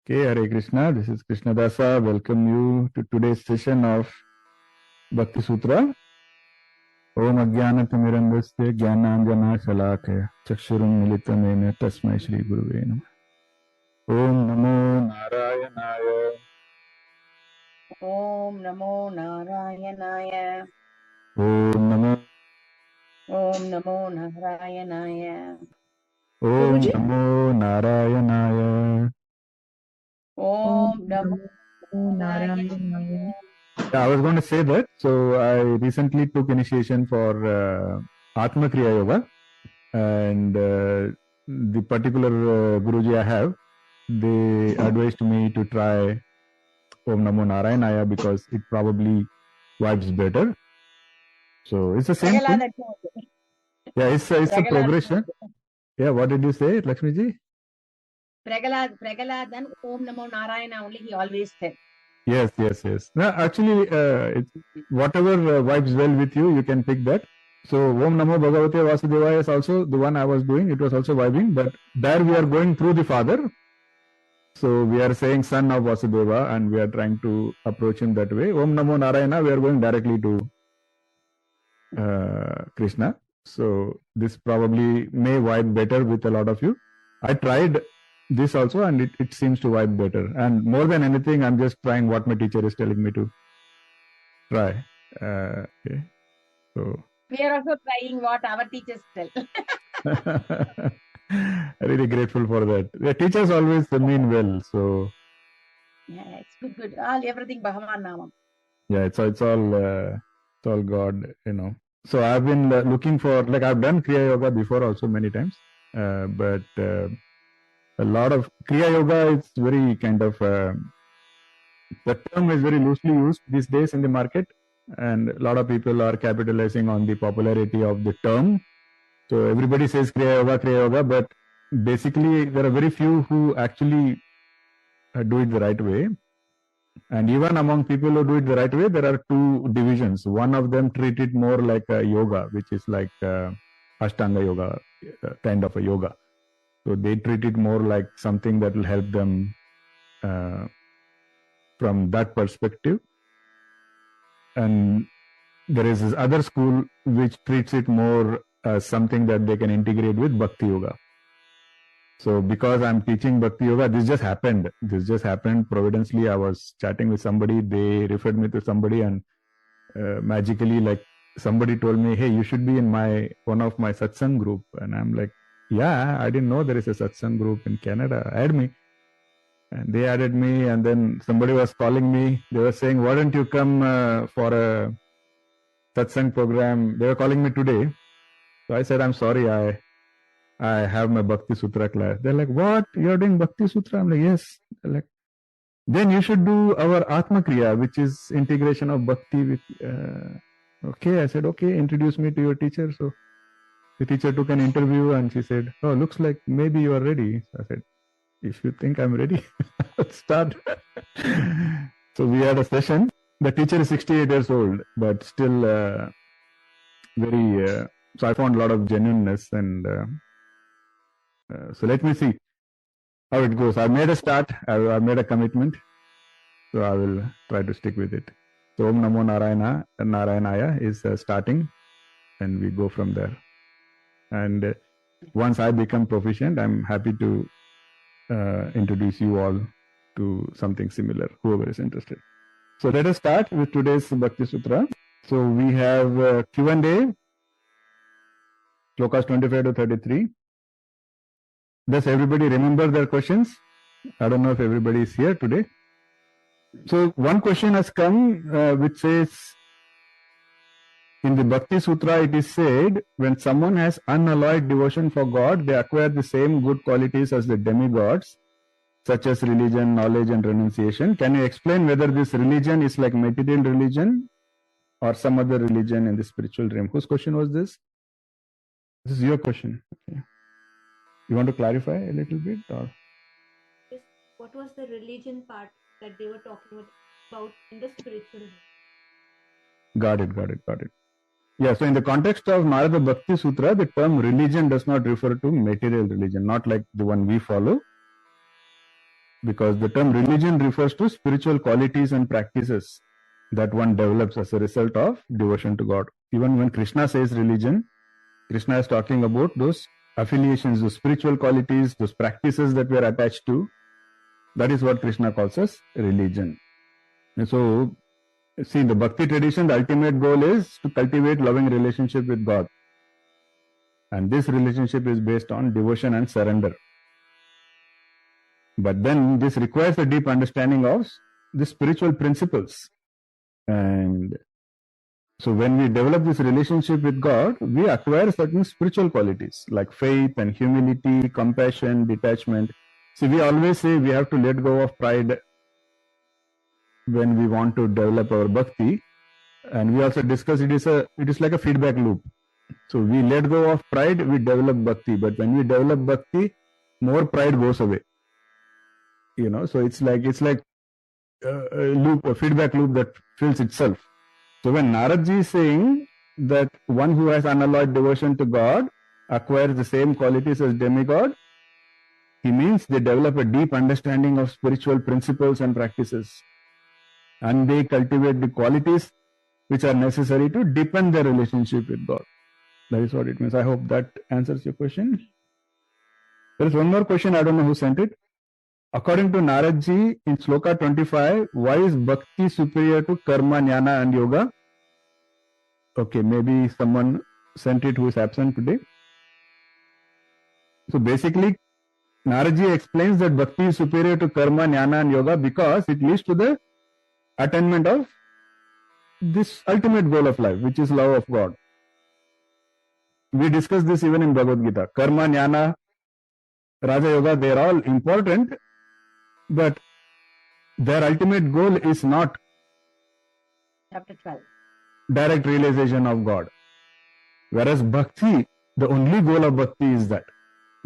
Okay, Hare Krishna. This is Krishna Dasa. Welcome you to today's session of Bhakti Sutra. Om Ajnana Timirandasya Jnananjana Shalakaya Chakshurum Militamena Tasmai Shri Guruve Namah. Om Namo Narayanaya. Om Namo Narayanaya. Om Namo. Om Namo Narayanaya. Om Guruji? Namo Narayanaya. Om Namo Narayanaya. Yeah, I was going to say that. So I recently took initiation for Atma Kriya Yoga, and the particular Guruji I have, they advised me to try Om Namo Narayanaya because it probably vibes better. So it's the same thing. Yeah, it's a progression. Yeah, what did you say, Lakshmiji? Pragalad and Om Namo Narayana only he always said. Yes. No, actually, it's whatever vibes well with you, you can pick that. So Om Namo Bhagavate Vasudevaya is also the one I was doing. It was also vibing, but there we are going through the father. So we are saying son of Vasudeva and we are trying to approach him that way. Om Namo Narayana, we are going directly to Krishna. So this probably may vibe better with a lot of you. I tried this also and it seems to vibe better. And more than anything, I'm just trying what my teacher is telling me to try. Okay. So we are also trying what our teachers tell. Really grateful for that. The teachers always mean well. So yeah, it's good. Everything Bhagavan Namam. Yeah, it's all God, you know. So I've been looking for, like I've done Kriya Yoga before also many times, but a lot of Kriya Yoga is very kind of, the term is very loosely used these days in the market, and a lot of people are capitalizing on the popularity of the term. So everybody says Kriya Yoga, but basically there are very few who actually do it the right way. And even among people who do it the right way, there are two divisions. One of them treat it more like a yoga, which is like Ashtanga yoga, kind of a yoga. So they treat it more like something that will help them from that perspective. And there is this other school which treats it more as something that they can integrate with Bhakti Yoga. So because I'm teaching Bhakti Yoga, this just happened providentially. I was chatting with somebody, they referred me to somebody, and magically, like, somebody told me, hey, you should be in one of my satsang group. And I'm like, yeah, I didn't know there is a satsang group in Canada. Add me. And they added me, and then somebody was calling me. They were saying, why don't you come for a satsang program? They were calling me today. So I said, I'm sorry, I have my Bhakti Sutra class. They're like, what? You're doing Bhakti Sutra? I'm like, yes. They're like, then you should do our Atma Kriya, which is integration of Bhakti with... okay, I said, okay, introduce me to your teacher. So the teacher took an interview and she said, oh, looks like maybe you are ready. So I said, if you think I'm ready, let's start. So we had a session. The teacher is 68 years old, but still very... so I found a lot of genuineness and... so let me see how it goes. I made a start. I made a commitment. So I will try to stick with it. So Om Namo Narayanaya is starting, and we go from there. And once I become proficient, I'm happy to introduce you all to something similar, whoever is interested. So let us start with today's Bhakti Sutra. So we have Q&A, Shlokas 25 to 33. Does everybody remember their questions? I don't know if everybody is here today. So one question has come which says, in the Bhakti Sutra it is said, when someone has unalloyed devotion for God, they acquire the same good qualities as the demigods, such as religion, knowledge and renunciation. Can you explain whether this religion is like material religion or some other religion in the spiritual realm? Whose question was this? This is your question. Okay. You want to clarify a little bit? Or? Yes. What was the religion part that they were talking about in the spiritual realm? Got it. Yeah, so in the context of Narada Bhakti Sutra, the term religion does not refer to material religion, not like the one we follow. because the term religion refers to spiritual qualities and practices that one develops as a result of devotion to God. Even when Krishna says religion, Krishna is talking about those affiliations, those spiritual qualities, those practices that we are attached to. That is what Krishna calls as religion. And so, see, in the Bhakti tradition, the ultimate goal is to cultivate loving relationship with God. And this relationship is based on devotion and surrender. But then this requires a deep understanding of the spiritual principles. And so when we develop this relationship with God, we acquire certain spiritual qualities like faith and humility, compassion, detachment. See, we always say we have to let go of pride when we want to develop our bhakti. And we also discuss it is like a feedback loop. So we let go of pride, we develop bhakti. But when we develop bhakti, more pride goes away. So it's like a feedback loop that fills itself. So when Narad is saying that one who has unalloyed devotion to God acquires the same qualities as demigod, he means they develop a deep understanding of spiritual principles and practices. And they cultivate the qualities which are necessary to deepen their relationship with God. That is what it means. I hope that answers your question. There is one more question, I don't know who sent it. According to Narad in Shloka 25, why is Bhakti superior to Karma, Jnana and Yoga? Okay, maybe someone sent it who is absent today. So basically, Narad explains that Bhakti is superior to Karma, Jnana and Yoga because it leads to the attainment of this ultimate goal of life, which is love of God. We discussed this even in Bhagavad Gita. Karma, Jnana, Raja Yoga, they are all important, but their ultimate goal is not Chapter 12. direct realization of God. Whereas Bhakti, the only goal of Bhakti is that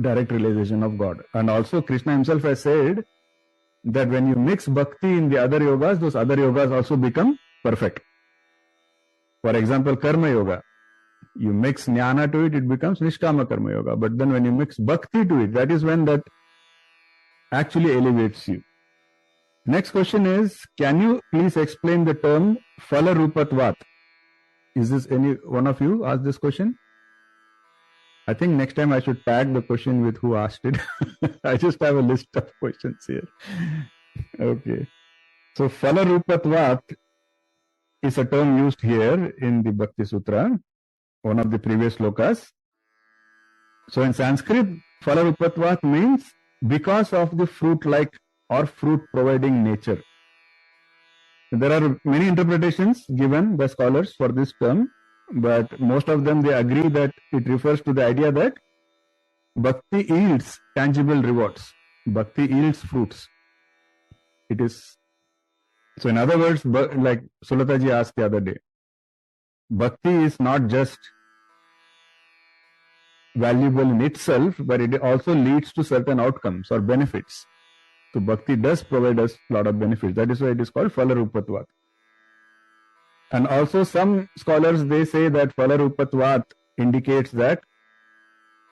direct realization of God. And also Krishna himself has said that when you mix Bhakti in the other yogas, those other yogas also become perfect. For example, Karma Yoga. You mix Jnana to it, it becomes Nishkama Karma Yoga. But then when you mix Bhakti to it, that is when that actually elevates you. Next question is, can you please explain the term phalarupatvaat? Is this any one of you asked this question? I think next time I should tag the question with who asked it. I just have a list of questions here. Okay. So phalarupatvaat is a term used here in the Bhakti Sutra, one of the previous slokas. So in Sanskrit, phalarupatvaat means because of the fruit-like or fruit-providing nature. There are many interpretations given by scholars for this term, but most of them, they agree that it refers to the idea that bhakti yields tangible rewards. Bhakti yields fruits. It is, so in other words, like Sulataji asked the other day, bhakti is not just valuable in itself, but it also leads to certain outcomes or benefits. So bhakti does provide us a lot of benefits. That is why it is called phalarupatvaat. And also some scholars, they say that phalarupatvaat indicates that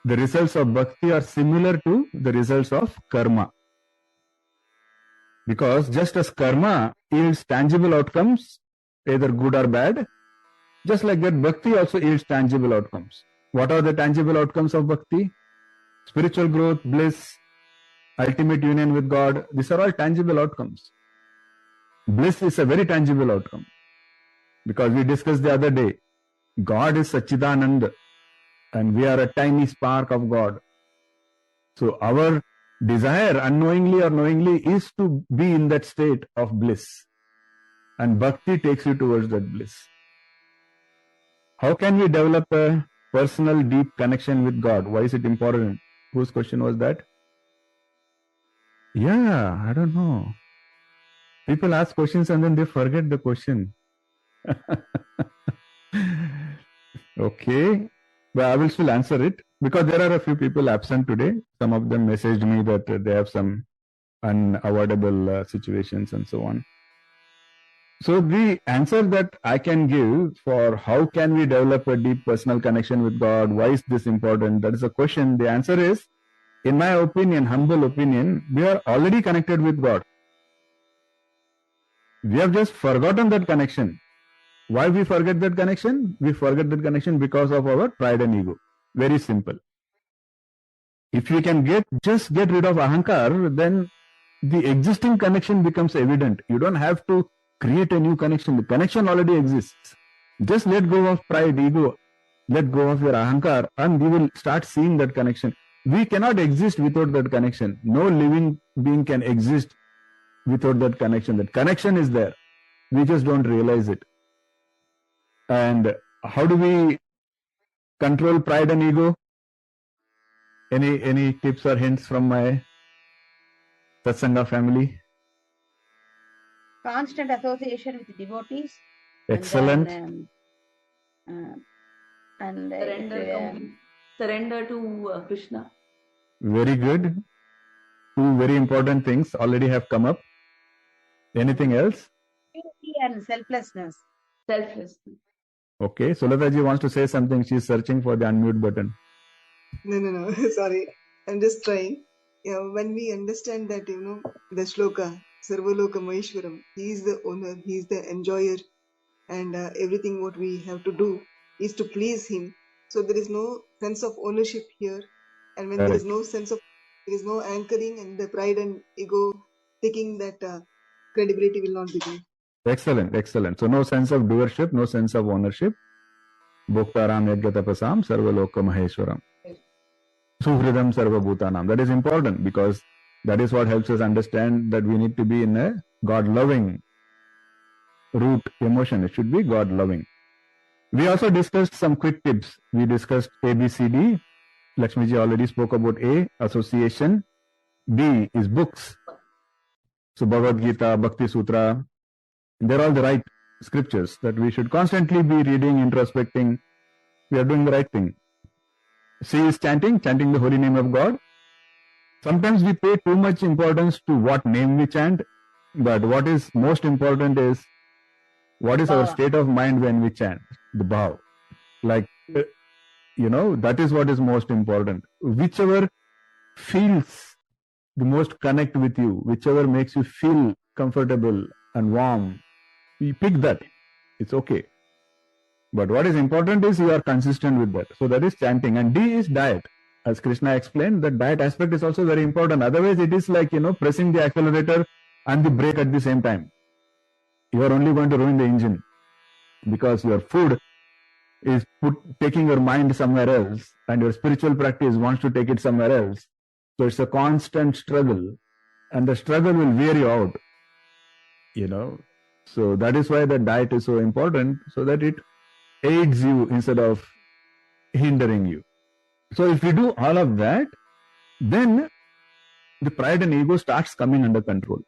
the results of bhakti are similar to the results of karma. Because just as karma yields tangible outcomes, either good or bad, just like that bhakti also yields tangible outcomes. What are the tangible outcomes of bhakti? Spiritual growth, bliss, ultimate union with God. These are all tangible outcomes. Bliss is a very tangible outcome. Because we discussed the other day, God is Satchidananda and we are a tiny spark of God. So our desire, unknowingly or knowingly, is to be in that state of bliss. And bhakti takes you towards that bliss. How can we develop a personal deep connection with God? Why is it important? Whose question was that? Yeah, I don't know. People ask questions and then they forget the question. Okay, but I will still answer it because there are a few people absent today. Some of them messaged me that they have some unavoidable situations and so on. So the answer that I can give for how can we develop a deep personal connection with God, why is this important? That is a question. The answer is in my opinion, humble opinion, we are already connected with God. We have just forgotten that connection. Why we forget that connection? We forget that connection because of our pride and ego. Very simple. If we can just get rid of ahankar, then the existing connection becomes evident. You don't have to create a new connection. The connection already exists. Just let go of pride, ego, let go of your ahankar, and we will start seeing that connection. We cannot exist without that connection. No living being can exist without that connection. That connection is there. We just don't realize it. And how do we control pride and ego? Any tips or hints from my Satsanga family? Constant association with devotees. Excellent. Surrender to Krishna. Very good. Two very important things already have come up. Anything else? Purity and selflessness. Selflessness. Okay, Sulataji wants to say something. She's searching for the unmute button. No. Sorry. I'm just trying. When we understand that, the Shloka, Sarvaloka Maheshwaram, he is the owner, he is the enjoyer, and everything what we have to do is to please him. So there is no sense of ownership here. And when there is no sense of, there is no anchoring, and the pride and ego thinking that credibility will not be there. Excellent. So no sense of doership, no sense of ownership. Bhoktaram Yajnatapasam Sarvaloka Maheshwaram. Suhridam Sarvabhutanam. That is important because that is what helps us understand that we need to be in a God-loving root emotion. It should be God-loving. We also discussed some quick tips. We discussed ABCD. Lakshmiji already spoke about A, association. B is books. So Bhagavad Gita, Bhakti Sutra, they're all the right scriptures that we should constantly be reading, introspecting. We are doing the right thing. C is chanting the holy name of God. Sometimes we pay too much importance to what name we chant, but what is most important is what is our state of mind when we chant, the bhav. Like, that is what is most important. Whichever feels the most connect with you, whichever makes you feel comfortable and warm, you pick that. It's okay. But what is important is you are consistent with that. So that is chanting. And D is diet. As Krishna explained, the diet aspect is also very important. Otherwise, it is like, pressing the accelerator and the brake at the same time. You are only going to ruin the engine because your food is taking your mind somewhere else, and your spiritual practice wants to take it somewhere else. So it's a constant struggle, and the struggle will wear you out. So that is why the diet is so important, so that it aids you instead of hindering you. So if we do all of that, then the pride and ego starts coming under control.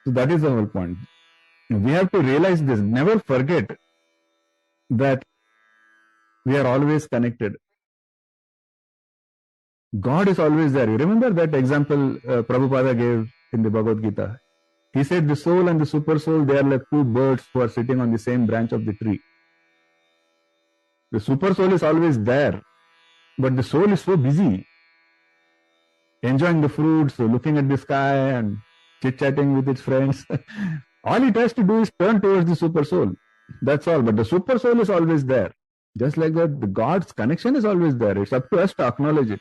So that is the whole point. We have to realize this. Never forget that we are always connected. God is always there. You remember that example Prabhupada gave in the Bhagavad Gita? He said the soul and the super soul, they are like two birds who are sitting on the same branch of the tree. The super soul is always there, but the soul is so busy enjoying the fruits, looking at the sky and chit-chatting with its friends. All it has to do is turn towards the super soul. That's all. But the super soul is always there. Just like that, the God's connection is always there. It's up to us to acknowledge it.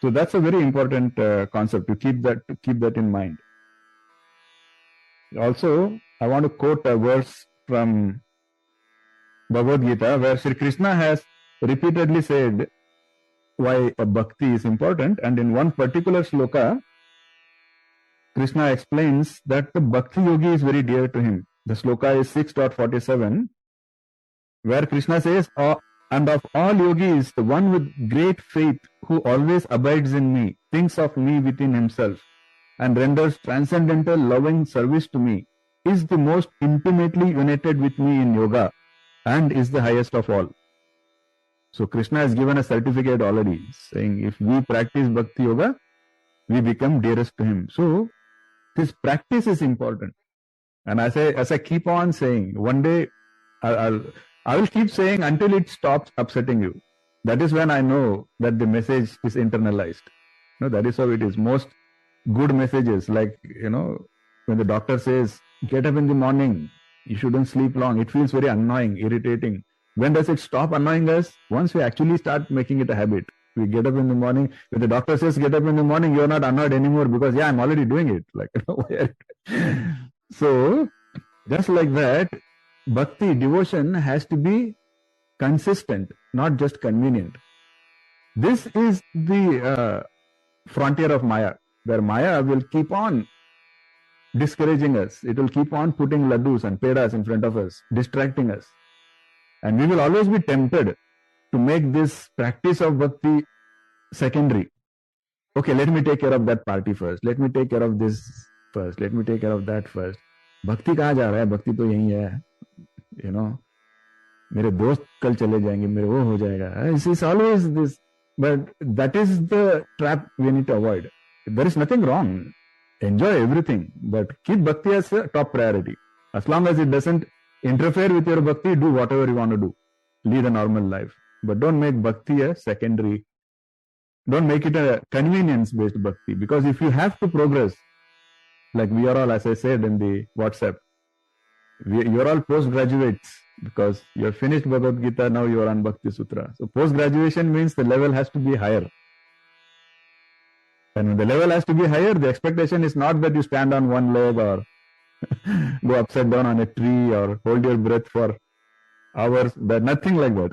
So that's a very important concept to keep that in mind. Also, I want to quote a verse from Bhagavad Gita where Sri Krishna has repeatedly said why bhakti is important, and in one particular shloka, Krishna explains that the bhakti yogi is very dear to him. The shloka is 6.47, where Krishna says, and of all yogis, the one with great faith who always abides in me, thinks of me within himself, and renders transcendental loving service to me, is the most intimately united with me in yoga, and is the highest of all. So Krishna has given a certificate already, saying if we practice bhakti yoga, we become dearest to him. So this practice is important. And as I keep on saying, one day I will keep saying until it stops upsetting you. That is when I know that the message is internalized. No, that is how it is. Most good messages, like, when the doctor says, get up in the morning, you shouldn't sleep long, it feels very annoying, irritating. When does it stop annoying us? Once we actually start making it a habit. We get up in the morning. When the doctor says get up in the morning, you're not annoyed anymore because, yeah, I'm already doing it. Like, so, just like that, bhakti, devotion has to be consistent, not just convenient. This is the frontier of Maya, where Maya will keep on discouraging us. It will keep on putting laddus and pedas in front of us, distracting us. And we will always be tempted to make this practice of bhakti secondary. Okay, let me take care of that party first. Let me take care of this first. Let me take care of that first. Bhakti kahan ja raha hai? Bhakti to yahi hai. मेरे दोस्त कल चले जाएंगे, मेरे वो हो जाएगा. It's always this. But that is the trap we need to avoid. There is nothing wrong. Enjoy everything, but keep bhakti as a top priority. As long as it doesn't interfere with your bhakti, do whatever you want to do. Lead a normal life. But don't make bhakti a secondary. Don't make it a convenience-based bhakti. Because if you have to progress, like we are all, as I said in the WhatsApp, you're all postgraduates because you're finished Bhagavad Gita, now you're on Bhakti Sutra. So post-graduation means the level has to be higher. And when the level has to be higher, the expectation is not that you stand on one leg or go upside down on a tree or hold your breath for hours. But nothing like that.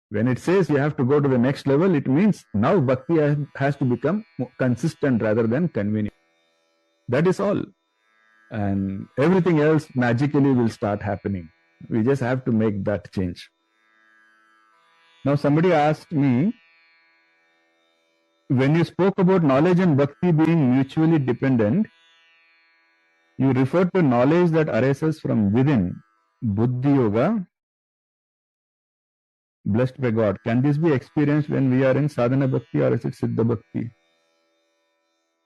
When it says you have to go to the next level, it means now bhakti has to become consistent rather than convenient. That is all. And everything else magically will start happening. We just have to make that change. Now somebody asked me, when you spoke about knowledge and bhakti being mutually dependent, you referred to knowledge that arises from within, buddhi yoga, blessed by God. Can this be experienced when we are in sadhana bhakti or is it siddha bhakti?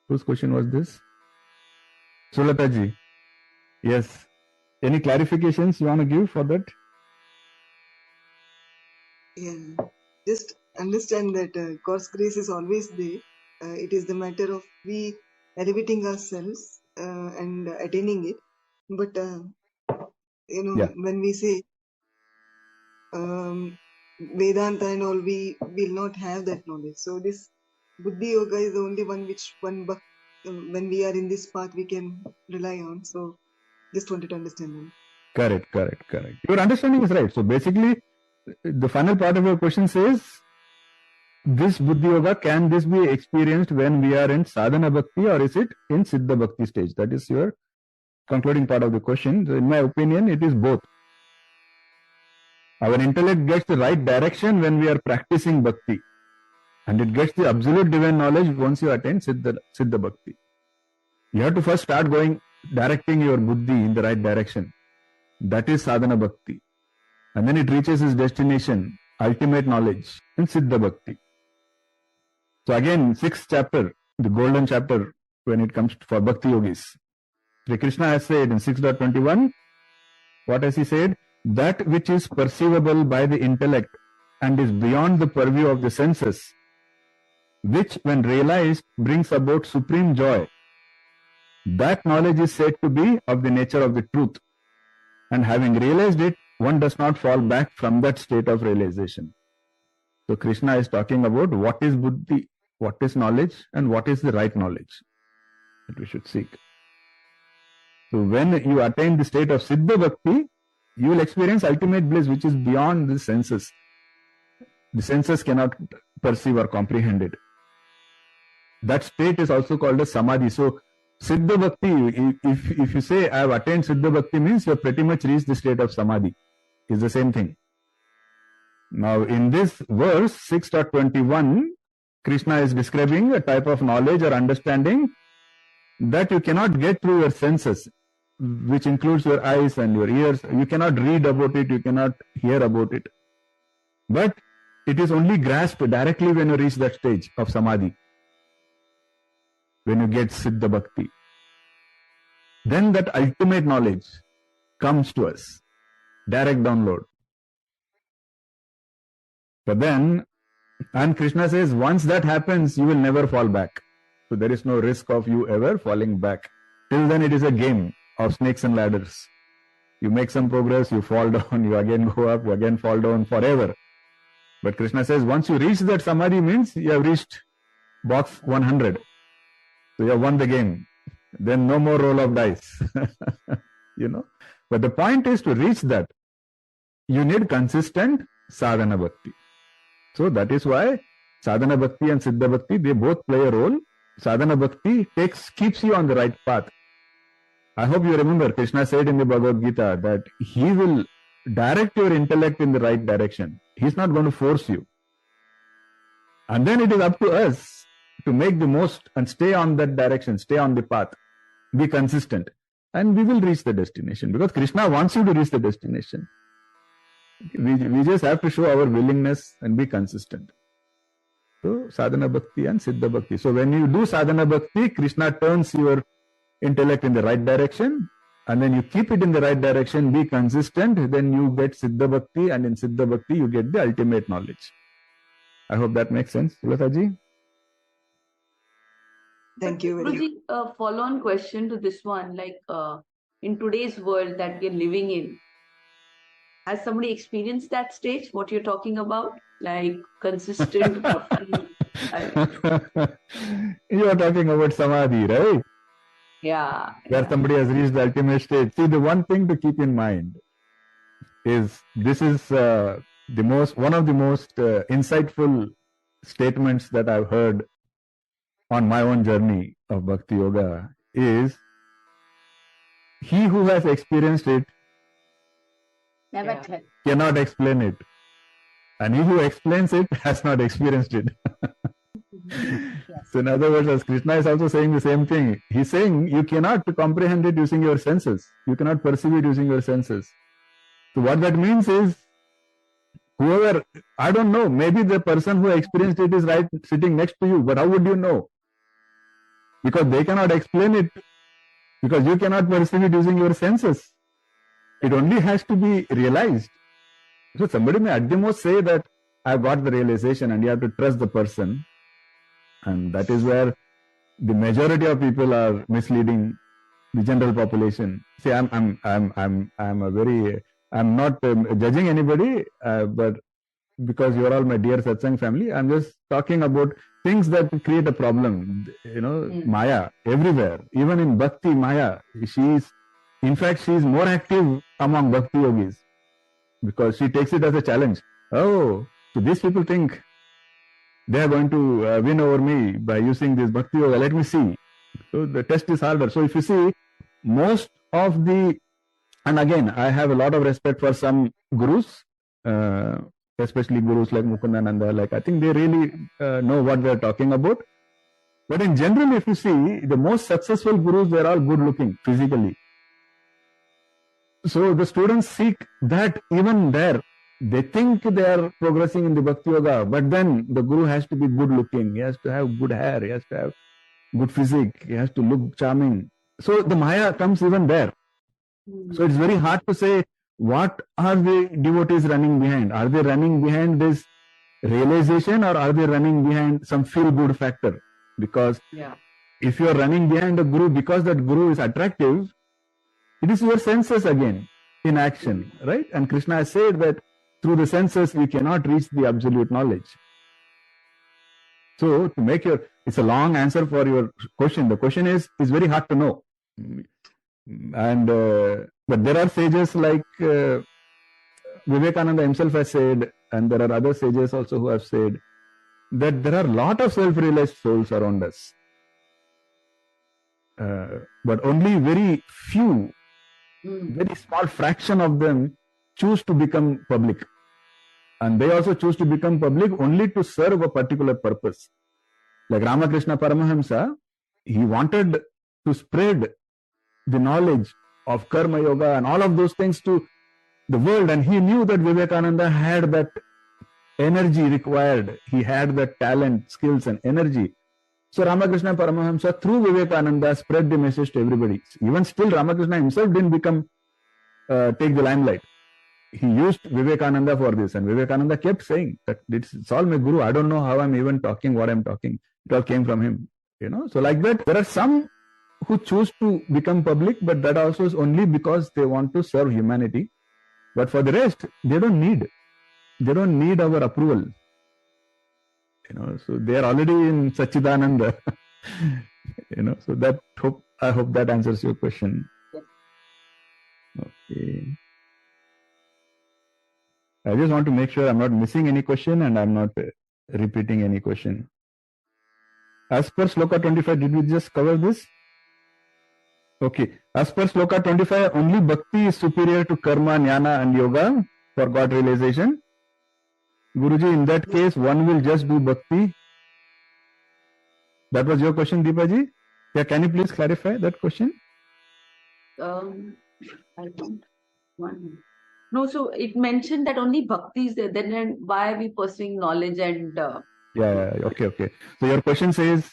Whose question was this? Sulata ji. Yes. Any clarifications you want to give for that? Yeah, just understand that God's grace is always there. It is the matter of we elevating ourselves and attaining it. But when we say Vedanta and all, we will not have that knowledge. So this Buddhi Yoga is the only one which when we are in this path we can rely on. So just wanted to understand that. Correct. Your understanding is right. So basically, the final part of your question says, this Buddhi Yoga, can this be experienced when we are in sadhana bhakti or is it in siddha bhakti stage? That is your concluding part of the question. So in my opinion, it is both. Our intellect gets the right direction when we are practicing bhakti, and it gets the absolute divine knowledge once you attain siddha bhakti. You have to first start directing your buddhi in the right direction. That is sadhana bhakti. And then it reaches its destination, ultimate knowledge, in siddha bhakti. So again, 6th chapter, the golden chapter when it comes for bhakti yogis. Sri Krishna has said in 6.21, what has he said? That which is perceivable by the intellect and is beyond the purview of the senses, which when realized brings about supreme joy, that knowledge is said to be of the nature of the truth. And having realized it, one does not fall back from that state of realization. So Krishna is talking about what is buddhi, what is knowledge, and what is the right knowledge that we should seek. So when you attain the state of siddha bhakti, you will experience ultimate bliss which is beyond the senses. The senses cannot perceive or comprehend it. That state is also called as samadhi. So siddha bhakti, if you say I have attained siddha bhakti, means you have pretty much reached the state of samadhi. It's the same thing. Now in this verse 6.21, Krishna is describing a type of knowledge or understanding that you cannot get through your senses, which includes your eyes and your ears. You cannot read about it, you cannot hear about it. But it is only grasped directly when you reach that stage of samadhi, when you get siddha bhakti. Then that ultimate knowledge comes to us, direct download. But then, and Krishna says, once that happens, you will never fall back. So there is no risk of you ever falling back. Till then it is a game of snakes and ladders. You make some progress, you fall down, you again go up, you again fall down forever. But Krishna says once you reach that samadhi means you have reached box 100. So you have won the game. Then no more roll of dice. But the point is to reach that. You need consistent sadhana bhakti. So that is why sadhana bhakti and siddha bhakti, they both play a role. Sadhana bhakti keeps you on the right path. I hope you remember Krishna said in the Bhagavad Gita that he will direct your intellect in the right direction. He's not going to force you. And then it is up to us to make the most and stay on that direction, stay on the path, be consistent, and we will reach the destination because Krishna wants you to reach the destination. We just have to show our willingness and be consistent. So sadhana bhakti and siddha bhakti. So when you do sadhana bhakti, Krishna turns your intellect in the right direction, and then you keep it in the right direction, be consistent, then you get siddha bhakti, and in siddha bhakti you get the ultimate knowledge. I hope that makes sense. Sulataji? Thank you very much. Guruji, a follow-on question to this one, in today's world that we're living in, has somebody experienced that stage, what you're talking about? Like consistent bhakti? You are talking about samadhi, right? Yeah. Where somebody has reached the ultimate stage. See, the one thing to keep in mind is this is one of the most insightful statements that I've heard on my own journey of Bhakti Yoga is he who has experienced it Never tell. cannot explain it. And he who explains it has not experienced it. Yes. So in other words, as Krishna is also saying the same thing. He's saying you cannot comprehend it using your senses. You cannot perceive it using your senses. So what that means is whoever, I don't know, maybe the person who experienced it is right sitting next to you, but how would you know? Because they cannot explain it, because you cannot perceive it using your senses. It only has to be realized. So somebody may at the most say that I've got the realization, and you have to trust the person. And that is where the majority of people are misleading the general population. See, I'm not judging anybody, but because you are all my dear satsang family, I'm just talking about things that create a problem. Maya everywhere, even in Bhakti, Maya. In fact, she is more active among Bhakti yogis because she takes it as a challenge. Oh, so these people think they are going to win over me by using this Bhakti Yoga. Let me see. So the test is harder. So if you see, most of the, and again, I have a lot of respect for some gurus, especially gurus like Mukundananda. I think they really know what they are talking about. But in general, if you see, the most successful gurus, they are all good looking physically. So the students seek that even there. They think they are progressing in the Bhakti Yoga, but then the Guru has to be good looking. He has to have good hair. He has to have good physique. He has to look charming. So the Maya comes even there. So it's very hard to say what are the devotees running behind. Are they running behind this realization, or are they running behind some feel-good factor? Because if you are running behind a Guru because that Guru is attractive, it is your senses again in action, right? And Krishna has said that through the senses, we cannot reach the absolute knowledge. So, to make it's a long answer for your question. The question is very hard to know. And, but there are sages like Vivekananda himself has said, and there are other sages also who have said, that there are a lot of self-realized souls around us. But only very few, very small fraction of them choose to become public. And they also choose to become public only to serve a particular purpose. Like Ramakrishna Paramahamsa, he wanted to spread the knowledge of Karma Yoga and all of those things to the world. And he knew that Vivekananda had that energy required. He had that talent, skills and energy. So Ramakrishna Paramahamsa, through Vivekananda, spread the message to everybody. Even still, Ramakrishna himself didn't take the limelight. He used Vivekananda for this, and Vivekananda kept saying that it's all my Guru. I don't know how I'm even talking what I'm talking. It all came from him. So like that, there are some who choose to become public, but that also is only because they want to serve humanity. But for the rest, they don't need our approval. So they are already in Sachidananda. So I hope that answers your question. Okay. I just want to make sure I'm not missing any question and I'm not repeating any question. As per Shloka 25, did we just cover this? Okay. As per Shloka 25, only Bhakti is superior to Karma, Jnana and Yoga for God realization. Guruji, in that case, one will just do Bhakti. That was your question, Deepaji? Yeah, can you please clarify that question? I don't. No, so it mentioned that only Bhakti is there. Then why are we pursuing knowledge and... Okay. So your question says,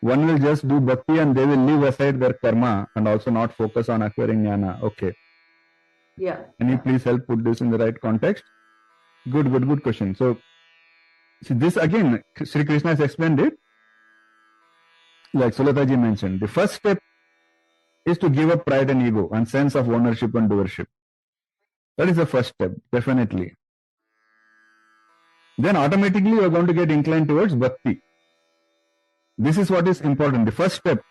one will just do Bhakti and they will leave aside their karma and also not focus on acquiring Jnana. Okay. Yeah. Can you please help put this in the right context? Good question. So, see, this again, Sri Krishna has explained it. Like Sulataji mentioned, the first step is to give up pride and ego and sense of ownership and doership. That is the first step, definitely. Then automatically you are going to get inclined towards Bhakti. This is what is important. The first step,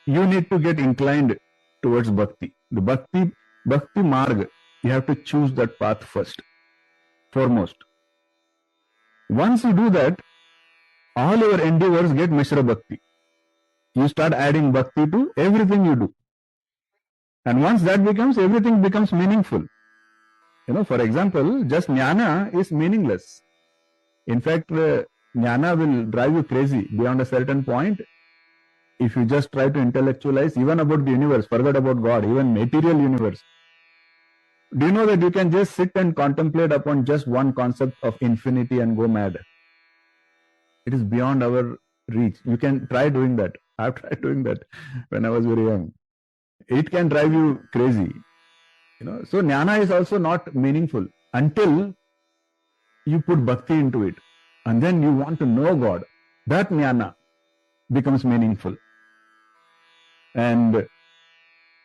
you need to get inclined towards Bhakti. The Bhakti Marg, you have to choose that path first, foremost. Once you do that, all your endeavors get Mishra Bhakti. You start adding Bhakti to everything you do. And once that everything becomes meaningful. For example, just Jnana is meaningless. In fact, Jnana will drive you crazy beyond a certain point. If you just try to intellectualize even about the universe, forget about God, even material universe. Do you know that you can just sit and contemplate upon just one concept of infinity and go mad? It is beyond our reach. You can try doing that. I've tried doing that when I was very young. It can drive you crazy. So Jnana is also not meaningful until you put Bhakti into it. And then you want to know God. That Jnana becomes meaningful. And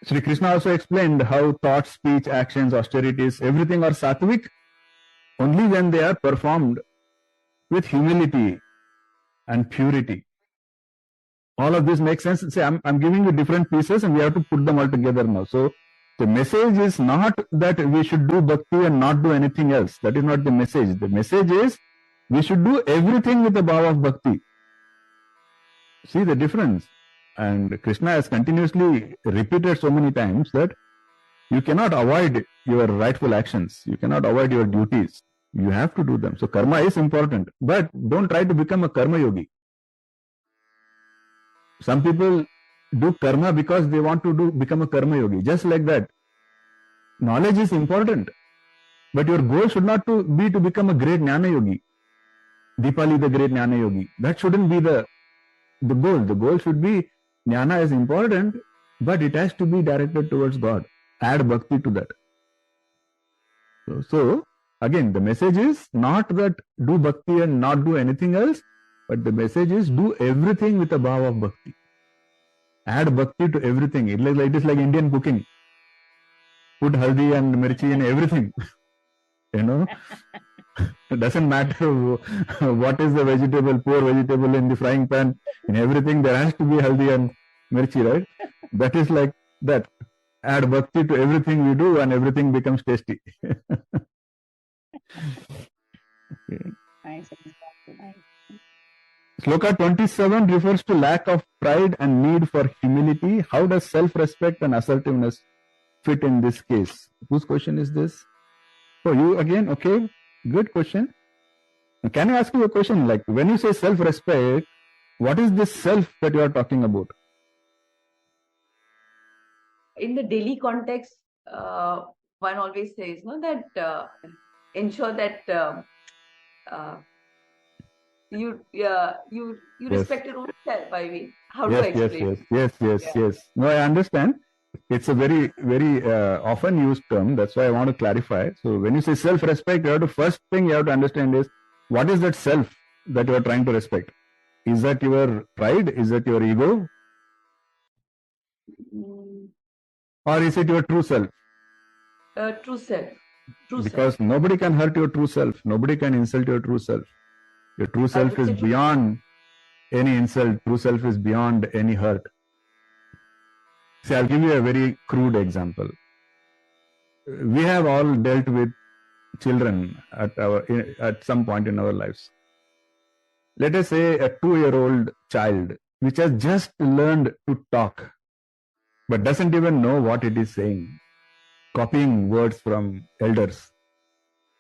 Sri Krishna also explained how thought, speech, actions, austerities, everything are sattvic only when they are performed with humility and purity. All of this makes sense. Say, I'm giving you different pieces and we have to put them all together now. So the message is not that we should do Bhakti and not do anything else. That is not the message. The message is we should do everything with the bhava of Bhakti. See the difference. And Krishna has continuously repeated so many times that you cannot avoid your rightful actions. You cannot avoid your duties. You have to do them. So karma is important. But don't try to become a karma yogi. Some people do karma because they want to become a karma yogi. Just like that. Knowledge is important. But your goal should not be to become a great Jnana yogi. Dipali the great Jnana yogi. That shouldn't be the goal. The goal should be Jnana is important, but it has to be directed towards God. Add Bhakti to that. So again, the message is not that do Bhakti and not do anything else, but the message is do everything with a bhava of Bhakti. Add Bhakti to everything. It is like Indian cooking. Put haldi and mirchi in everything. It doesn't matter what is the vegetable, poor vegetable in the frying pan. In everything there has to be haldi and mirchi, right? That is like that. Add Bhakti to everything we do and everything becomes tasty. Okay. Nice. Shloka 27 refers to lack of pride and need for humility. How does self-respect and assertiveness fit in this case? Whose question is this? For you again? Okay, good question. Can I ask you a question? Like when you say self-respect, what is this self that you are talking about? In the daily context, one always says that ensure that you respect your own self. I mean, how do I explain? Yes. No, I understand. It's a very, very often used term. That's why I want to clarify. So when you say self-respect, first thing you have to understand is what is that self that you are trying to respect? Is that your pride? Is that your ego? Or is it your true self? True self. True Because self. nobody can hurt your true self. Nobody can insult your true self. Your true I self would is say beyond any insult. True self is beyond any hurt. See, I'll give you a very crude example. We have all dealt with children at some point in our lives. Let us say a 2-year-old child which has just learned to talk but doesn't even know what it is saying, copying words from elders,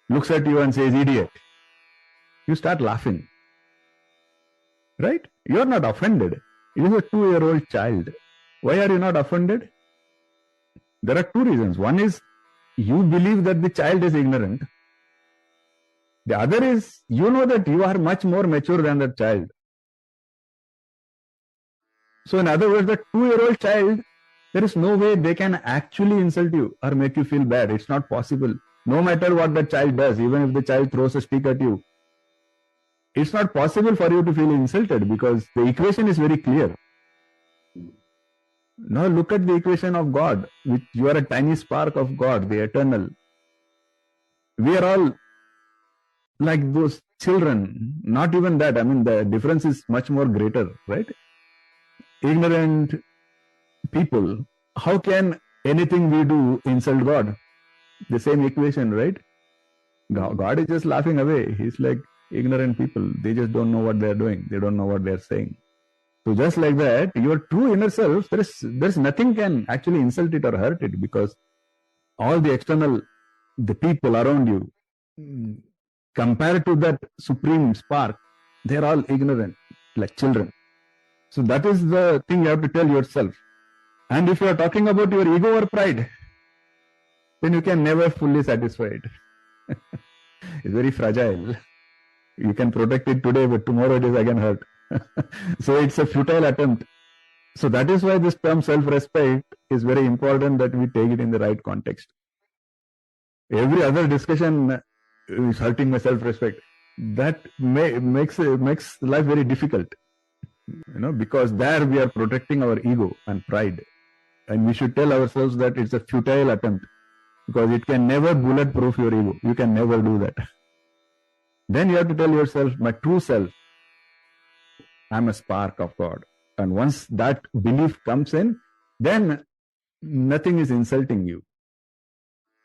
looks at you and says, idiot. You start laughing. Right? You are not offended. It is a 2-year-old child. Why are you not offended? There are two reasons. One is you believe that the child is ignorant. The other is you know that you are much more mature than that child. So in other words, the 2-year-old child, there is no way they can actually insult you or make you feel bad. It's not possible. No matter what the child does, even if the child throws a stick at you, it's not possible for you to feel insulted because the equation is very clear. Now look at the equation of God, which you are a tiny spark of God, the eternal. We are all like those children. Not even that. I mean, the difference is much more greater, right? Ignorant people. How can anything we do insult God? The same equation, right? God is just laughing away. He's like ignorant people. They just don't know what they're doing. They don't know what they're saying. So just like that, your true inner self, there's nothing can actually insult it or hurt it because all the external, the people around you, compared to that supreme spark, they're all ignorant, like children. So that is the thing you have to tell yourself. And if you are talking about your ego or pride, then you can never fully satisfy it. It's very fragile. You can protect it today, but tomorrow it is again hurt. So it's a futile attempt. So that is why this term self-respect is very important that we take it in the right context. Every other discussion is hurting my self-respect. That makes life very difficult, because there we are protecting our ego and pride. And we should tell ourselves that it's a futile attempt because it can never bulletproof your ego. You can never do that. Then you have to tell yourself, my true self, I'm a spark of God. And once that belief comes in, then nothing is insulting you.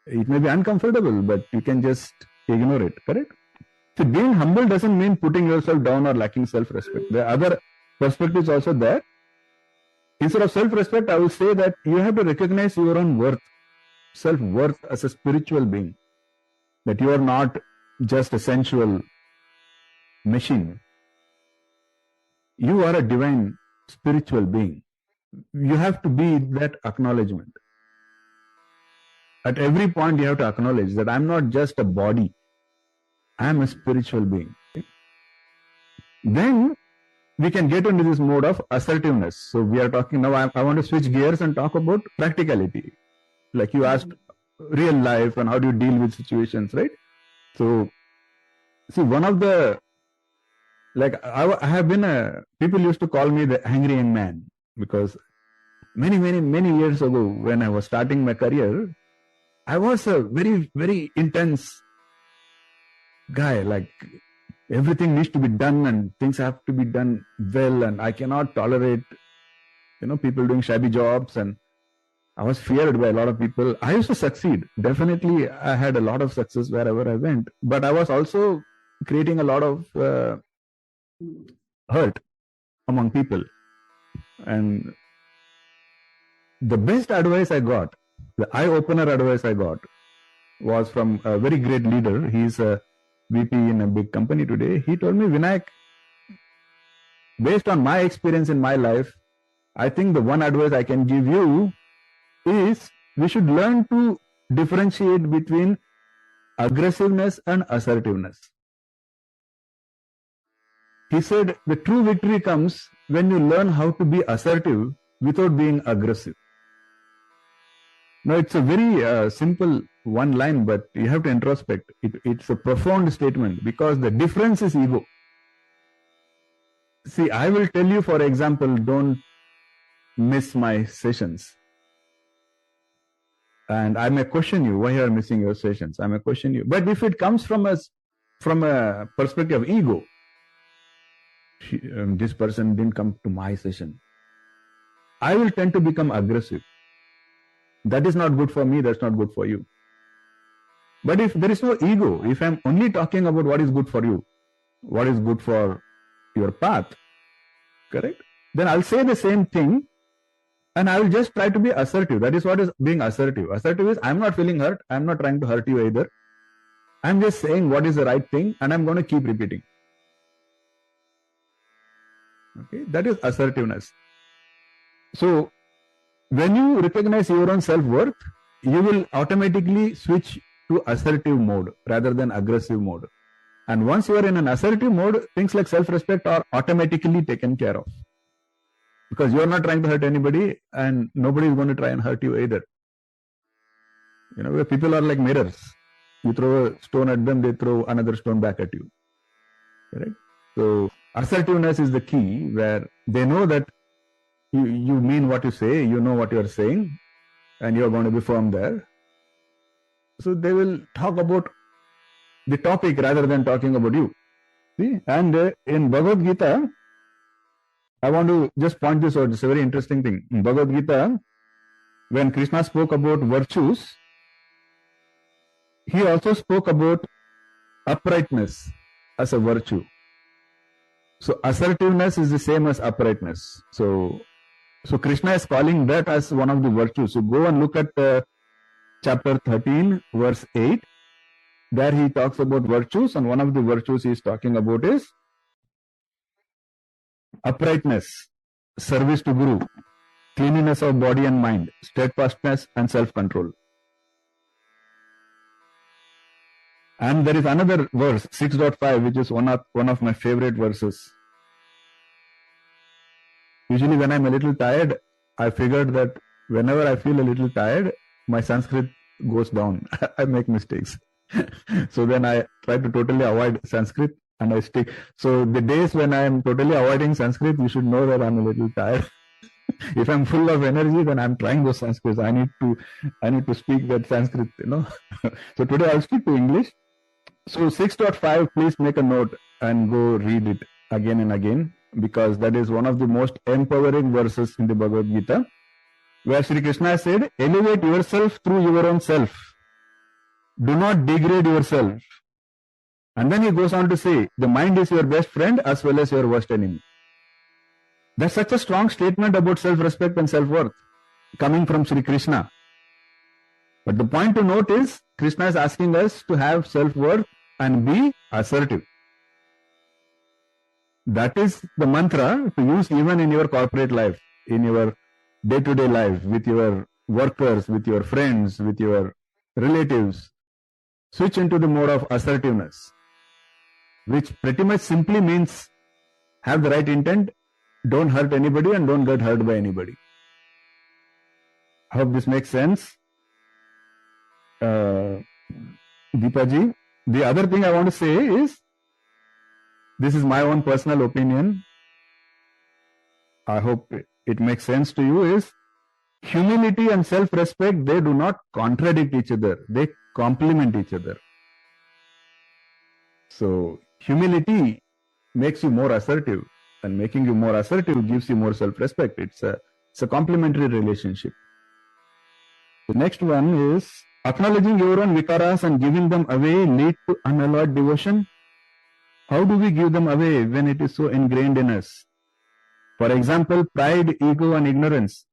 It may be uncomfortable, but you can just ignore it, correct? So being humble doesn't mean putting yourself down or lacking self-respect. There are other perspectives also there. Instead of self-respect, I will say that you have to recognize your own worth, self-worth as a spiritual being. That you are not just a sensual machine. You are a divine spiritual being. You have to be that acknowledgement. At every point you have to acknowledge that I'm not just a body. I'm a spiritual being. Then we can get into this mode of assertiveness. So we are talking now, I want to switch gears and talk about practicality. Like you asked, real life and how do you deal with situations, right? So, see, one of the, I have been people used to call me the angry young man because many years ago when I was starting my career, I was a very, very intense guy. Like everything needs to be done and things have to be done well, and I cannot tolerate, people doing shabby jobs, and I was feared by a lot of people. I used to succeed. Definitely, I had a lot of success wherever I went, but I was also creating a lot of hurt among people. And the best advice I got, the eye-opener advice I got, was from a very great leader. He's a VP in a big company today. He told me, Vinayak, based on my experience in my life, I think the one advice I can give you is we should learn to differentiate between aggressiveness and assertiveness. He said the true victory comes when you learn how to be assertive without being aggressive. Now, it's a very simple one line, but you have to introspect. It's a profound statement because the difference is ego. See, I will tell you, for example, don't miss my sessions. And I may question you, why you are missing your sessions? I may question you. But if it comes from a perspective of ego, this person didn't come to my session, I will tend to become aggressive. That is not good for me, that's not good for you. But if there is no ego, if I'm only talking about what is good for you, what is good for your path, correct? Then I'll say the same thing and I will just try to be assertive. That is what is being assertive. Assertive is, I'm not feeling hurt, I'm not trying to hurt you either. I'm just saying what is the right thing and I'm going to keep repeating. Okay, that is assertiveness. So, when you recognize your own self-worth, you will automatically switch to assertive mode rather than aggressive mode. And once you are in an assertive mode, things like self-respect are automatically taken care of. Because you are not trying to hurt anybody and nobody is going to try and hurt you either. You know, where people are like mirrors. You throw a stone at them, they throw another stone back at you. Correct? So, assertiveness is the key, where they know that you mean what you say, you know what you are saying, and you are going to be firm there. So they will talk about the topic rather than talking about you. See? And in Bhagavad Gita, I want to just point this out. It's a very interesting thing. In Bhagavad Gita, when Krishna spoke about virtues, he also spoke about uprightness as a virtue. So assertiveness is the same as uprightness. So Krishna is calling that as one of the virtues. So go and look at chapter 13, verse 8. There he talks about virtues, and one of the virtues he is talking about is uprightness, service to Guru, cleanliness of body and mind, steadfastness and self-control. And there is another verse, 6.5, which is one of my favorite verses. Usually when I'm a little tired, I figured that whenever I feel a little tired, my Sanskrit goes down. I make mistakes. So then I try to totally avoid Sanskrit and I stick. So the days when I'm totally avoiding Sanskrit, you should know that I'm a little tired. If I'm full of energy, then I'm trying those Sanskrits. I need to speak that Sanskrit, you know. So today I'll speak to English. So 6.5, please make a note and go read it again and again, because that is one of the most empowering verses in the Bhagavad Gita, where Sri Krishna said, elevate yourself through your own self. Do not degrade yourself. And then he goes on to say, the mind is your best friend as well as your worst enemy. That's such a strong statement about self-respect and self-worth coming from Sri Krishna. But the point to note is, Krishna is asking us to have self-worth and be assertive. That is the mantra to use even in your corporate life, in your day-to-day life, with your workers, with your friends, with your relatives. Switch into the mode of assertiveness, which pretty much simply means have the right intent, don't hurt anybody and don't get hurt by anybody. I hope this makes sense. Deepaji, the other thing I want to say is, this is my own personal opinion. I hope it makes sense to you, is humility and self-respect, they do not contradict each other. They complement each other. So humility makes you more assertive, and making you more assertive gives you more self-respect. It's a complementary relationship. The next one is, acknowledging your own vikaras and giving them away lead to unalloyed devotion. How do we give them away when it is so ingrained in us? For example, pride, ego and ignorance.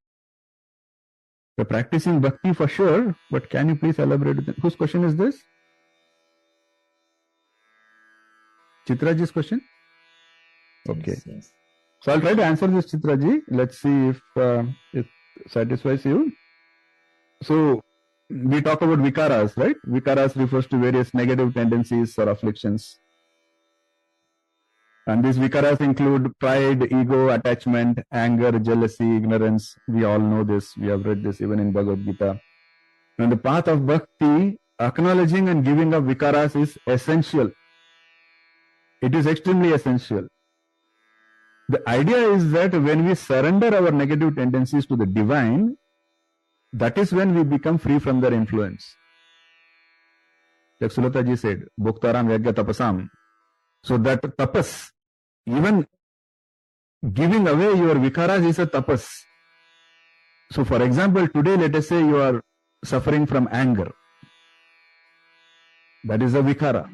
We're practicing bhakti for sure, but can you please elaborate? Whose question is this? Chitraji's question? Okay. Yes. So I'll try to answer this, Chitraji. Let's see if it satisfies you. So we talk about vikaras, right? Vikaras refers to various negative tendencies or afflictions. And these vikaras include pride, ego, attachment, anger, jealousy, ignorance. We all know this. We have read this even in Bhagavad Gita. On the path of bhakti, acknowledging and giving up vikaras is essential. It is extremely essential. The idea is that when we surrender our negative tendencies to the divine, that is when we become free from their influence. Like Sulata ji said, Bhoktaram Yagya Tapasam. So that tapas, even giving away your vikaras is a tapas. So for example, today let us say you are suffering from anger. That is a vikara.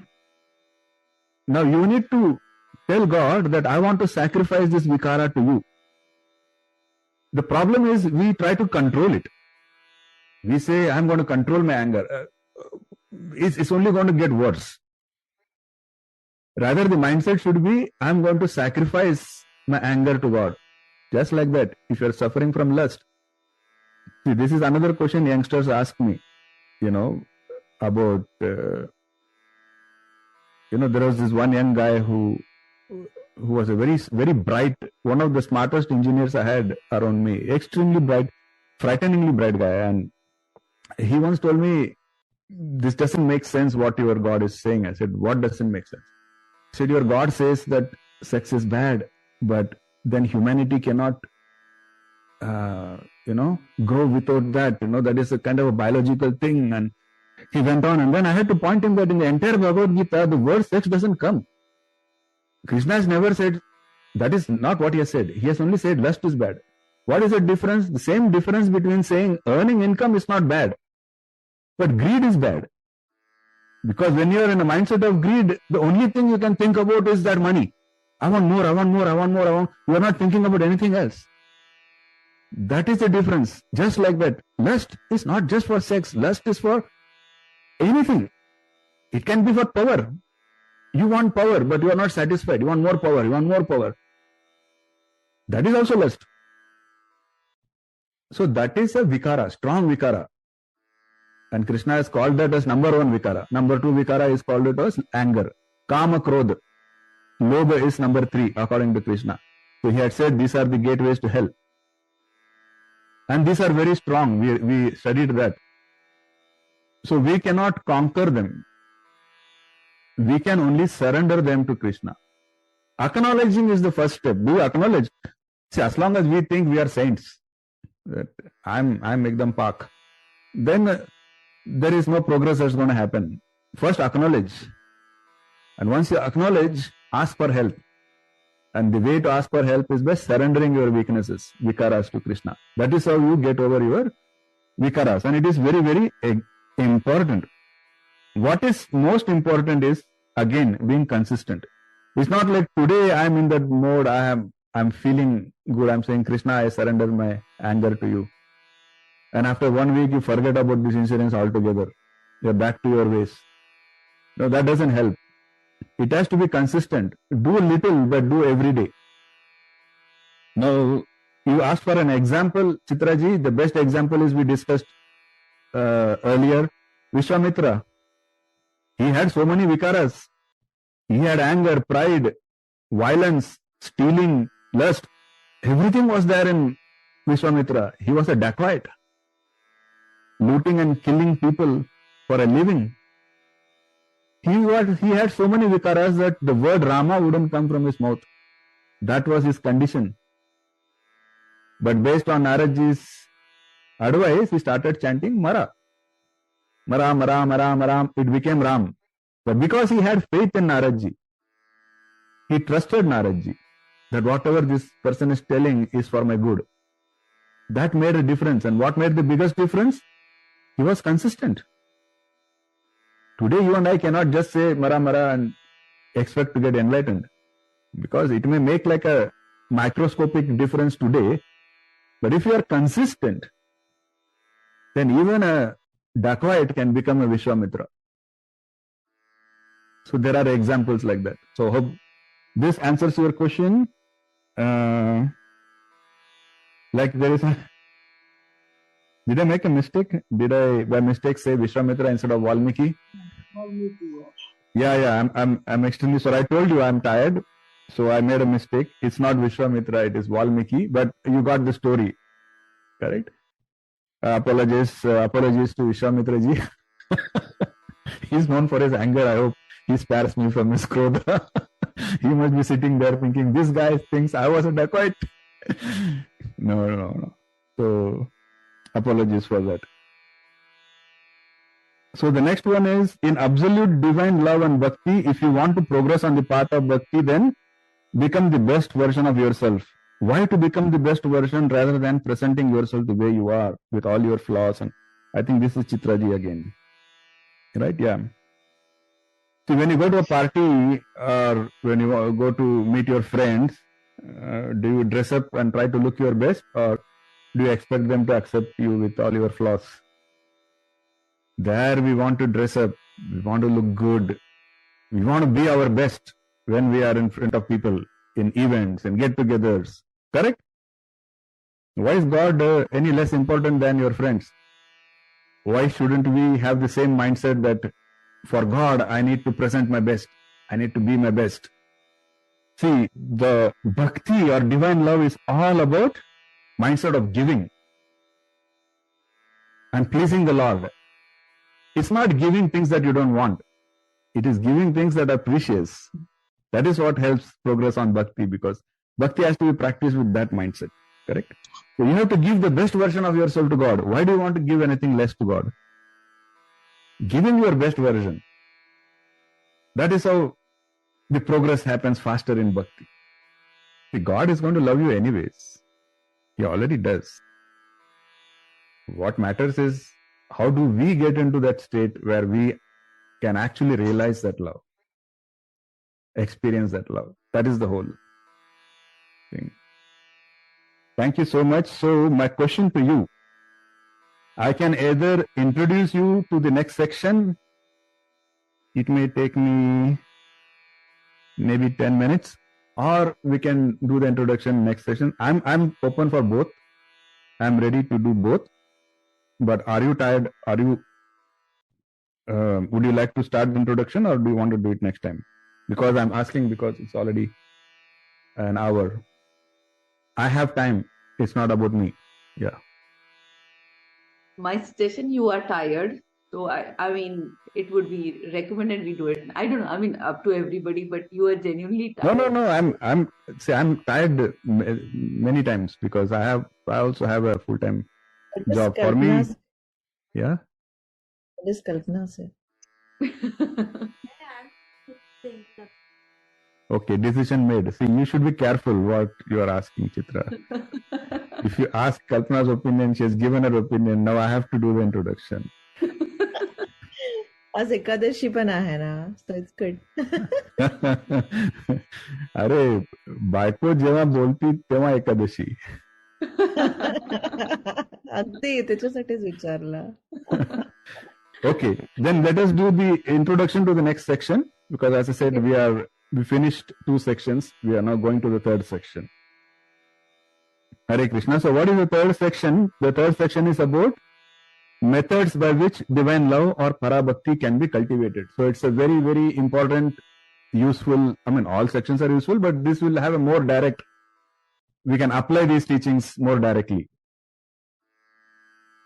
Now you need to tell God that I want to sacrifice this vikara to you. The problem is we try to control it. We say, I'm going to control my anger. It's only going to get worse. Rather, the mindset should be, I'm going to sacrifice my anger to God. Just like that. If you're suffering from lust. See, this is another question youngsters ask me, about, there was this one young guy who was a very, very bright, one of the smartest engineers I had around me. Extremely bright, frighteningly bright guy. And he once told me, this doesn't make sense what your God is saying. I said, what doesn't make sense? He said, your God says that sex is bad, but then humanity cannot, grow without that. That is a kind of a biological thing. And he went on. And then I had to point him that in the entire Bhagavad Gita, the word sex doesn't come. Krishna has never said, that is not what he has said. He has only said lust is bad. What is the difference? The same difference between saying earning income is not bad, but greed is bad. Because when you are in a mindset of greed, the only thing you can think about is that money. I want more, I want more, I want more, I want. You are not thinking about anything else. That is the difference. Just like that. Lust is not just for sex. Lust is for anything. It can be for power. You want power, but you are not satisfied. You want more power. You want more power. That is also lust. So that is a vikara, strong vikara. And Krishna has called that as number one vikara. Number two vikara is called it as anger. Kama, krodha. Lobha is number three, according to Krishna. So he had said these are the gateways to hell. And these are very strong. We studied that. So we cannot conquer them. We can only surrender them to Krishna. Acknowledging is the first step. Do acknowledge. See, as long as we think we are saints, that I'm Ekdam Pak, then there is no progress that's going to happen. First acknowledge. And once you acknowledge, ask for help. And the way to ask for help is by surrendering your weaknesses, vikaras, to Krishna. That is how you get over your vikaras. And it is very, very important. What is most important is, again, being consistent. It's not like today I'm in that mode, I'm feeling good, I'm saying, Krishna, I surrender my anger to you. And after 1 week, you forget about this incident altogether. You're back to your ways. No, that doesn't help. It has to be consistent. Do little, but do every day. Now, you asked for an example, Chitraji. The best example is we discussed earlier, Vishwamitra. He had so many vikaras. He had anger, pride, violence, stealing, lust. Everything was there in Vishwamitra. He was a dacoit, looting and killing people for a living. He had so many vikaras that the word Rama wouldn't come from his mouth. That was his condition. But based on Naradji's advice, he started chanting Mara. Mara, Mara, Mara, Mara. It became Ram. But because he had faith in Naradji, he trusted Naradji that whatever this person is telling is for my good. That made a difference. And what made the biggest difference? He was consistent. Today you and I cannot just say Mara Mara and expect to get enlightened, because it may make like a microscopic difference today, but if you are consistent, then even a dacoit can become a Vishwamitra. So there are examples like that. So hope this answers your question. Like there is a... Did I make a mistake? Did I by mistake say Vishwamitra instead of Valmiki? Valmiki, Yeah. I'm extremely sorry. I told you I'm tired, so I made a mistake. It's not Vishwamitra, it is Valmiki. But you got the story, correct? Apologies to Vishwamitra ji. He's known for his anger. I hope he spares me from his krodha. He must be sitting there thinking, this guy thinks I was a dacoit. No. So, apologies for that. So the next one is, in absolute divine love and bhakti, if you want to progress on the path of bhakti, then become the best version of yourself. Why to become the best version rather than presenting yourself the way you are with all your flaws? And I think this is Chitraji again. Right? Yeah. See, when you go to a party or when you go to meet your friends, do you dress up and try to look your best, or do you expect them to accept you with all your flaws? There we want to dress up, we want to look good, we want to be our best when we are in front of people, in events, in get-togethers. Correct? Why is God any less important than your friends? Why shouldn't we have the same mindset that for God, I need to present my best, I need to be my best? See, the bhakti or divine love is all about mindset of giving and pleasing the Lord. It's not giving things that you don't want. It is giving things that are precious. That is what helps progress on bhakti, because bhakti has to be practiced with that mindset. Correct? So you have to give the best version of yourself to God. Why do you want to give anything less to God? Give Him your best version. That is how the progress happens faster in bhakti. See, God is going to love you anyways. He already does. What matters is, how do we get into that state where we can actually realize that love, experience that love? That is the whole thing. Thank you so much. So my question to you, I can either introduce you to the next section. It may take me maybe 10 minutes, or we can do the introduction next session. I'm open for both. I'm ready to do both. But are you tired? Are you would you like to start the introduction, or do you want to do it next time? Because I'm asking because it's already an hour. I have time. It's not about me. Yeah. My suggestion, you are tired. So I mean, it would be recommended we do it. I don't know. I mean, up to everybody, but you are genuinely tired. No. I'm tired many times because I also have a full-time job. For me, yeah. What is Kalpana say? Okay, decision made. See, you should be careful what you are asking, Chitra. If you ask Kalpana's opinion, she has given her opinion. Now I have to do the introduction. आज एकादशी पण आहे ना, so it's good. अरे बायको जेव्हा बोलती तेव्हा एकादशी. अगदी त्याच्यासाठीच विचारला. Okay, then let us do the introduction to the next section, because as I said, we finished 2 sections. We are now going to the 3rd section. Hare Krishna. So what is the 3rd section? The 3rd section is about methods by which divine love or parabhakti can be cultivated. So it's a very, very important, useful, I mean, all sections are useful, but this will have a more direct, we can apply these teachings more directly.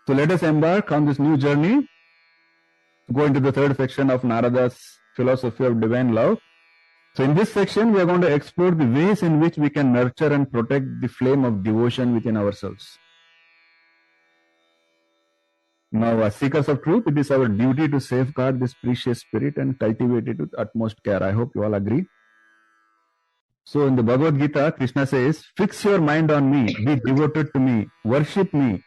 So let us embark on this new journey, go into the 3rd section of Narada's philosophy of divine love. So in this section, we are going to explore the ways in which we can nurture and protect the flame of devotion within ourselves. Now, as seekers of truth, it is our duty to safeguard this precious spirit and cultivate it with utmost care. I hope you all agree. So in the Bhagavad Gita, Krishna says, fix your mind on me, be devoted to me, worship me,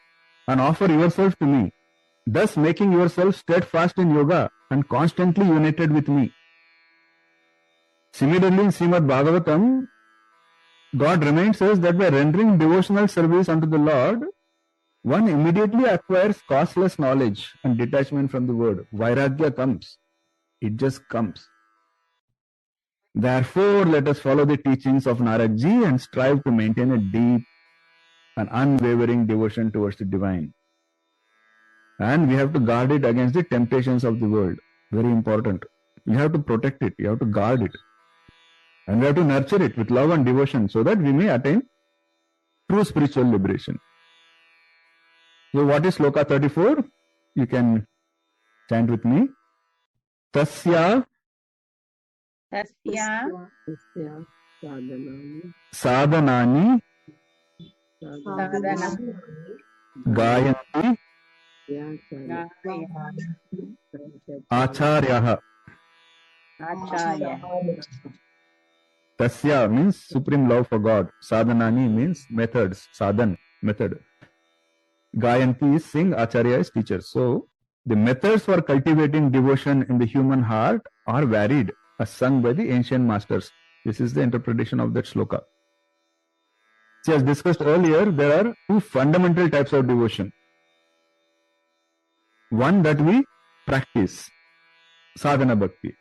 and offer yourself to me, thus making yourself steadfast in yoga and constantly united with me. Similarly, in Srimad Bhagavatam, God reminds us that by rendering devotional service unto the Lord, one immediately acquires costless knowledge and detachment from the world. Vairagya comes. It just comes. Therefore, let us follow the teachings of Narad ji and strive to maintain a deep and unwavering devotion towards the divine. And we have to guard it against the temptations of the world. Very important. You have to protect it. You have to guard it. And we have to nurture it with love and devotion so that we may attain true spiritual liberation. So what is Shloka 34? You can chant with me. Tasya Tasya Sadhanani sadhana gayanti gaya acharyaha. acharya. Tasya means supreme love for God. Sadhanani means methods, sadhan, method. Gayanti is sing, acharya is teacher. So, the methods for cultivating devotion in the human heart are varied, as sung by the ancient masters. This is the interpretation of that shloka. See, as discussed earlier, there are two fundamental types of devotion. One that we practice, sadhana bhakti,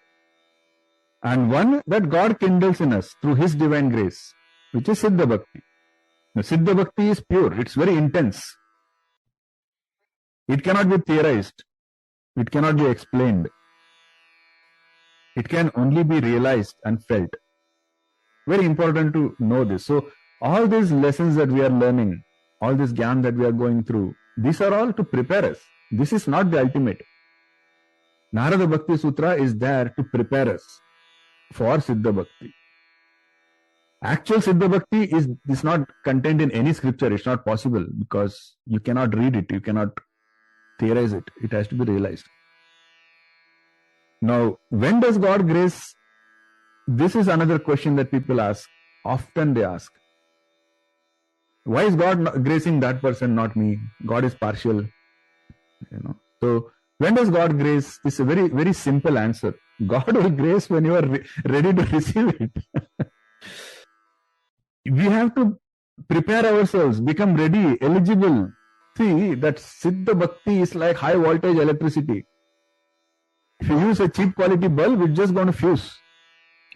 and one that God kindles in us through His divine grace, which is siddha bhakti. Now, siddha bhakti is pure, it's very intense. It cannot be theorized, it cannot be explained. It can only be realized and felt. Very important to know this. So, all these lessons that we are learning, all this gyan that we are going through, these are all to prepare us. This is not the ultimate. Narada Bhakti Sutra is there to prepare us for Siddha Bhakti. Actual Siddha Bhakti is not contained in any scripture. It's not possible because you cannot read it, you cannot theorize it. It has to be realized. Now, when does God grace? This is another question that people ask. Often they ask, why is God gracing that person, not me? God is partial. So, when does God grace? It's a very, very simple answer. God will grace when you are ready to receive it. We have to prepare ourselves, become ready, eligible. See, that Siddha Bhakti is like high voltage electricity. If you use a cheap quality bulb, it's just going to fuse.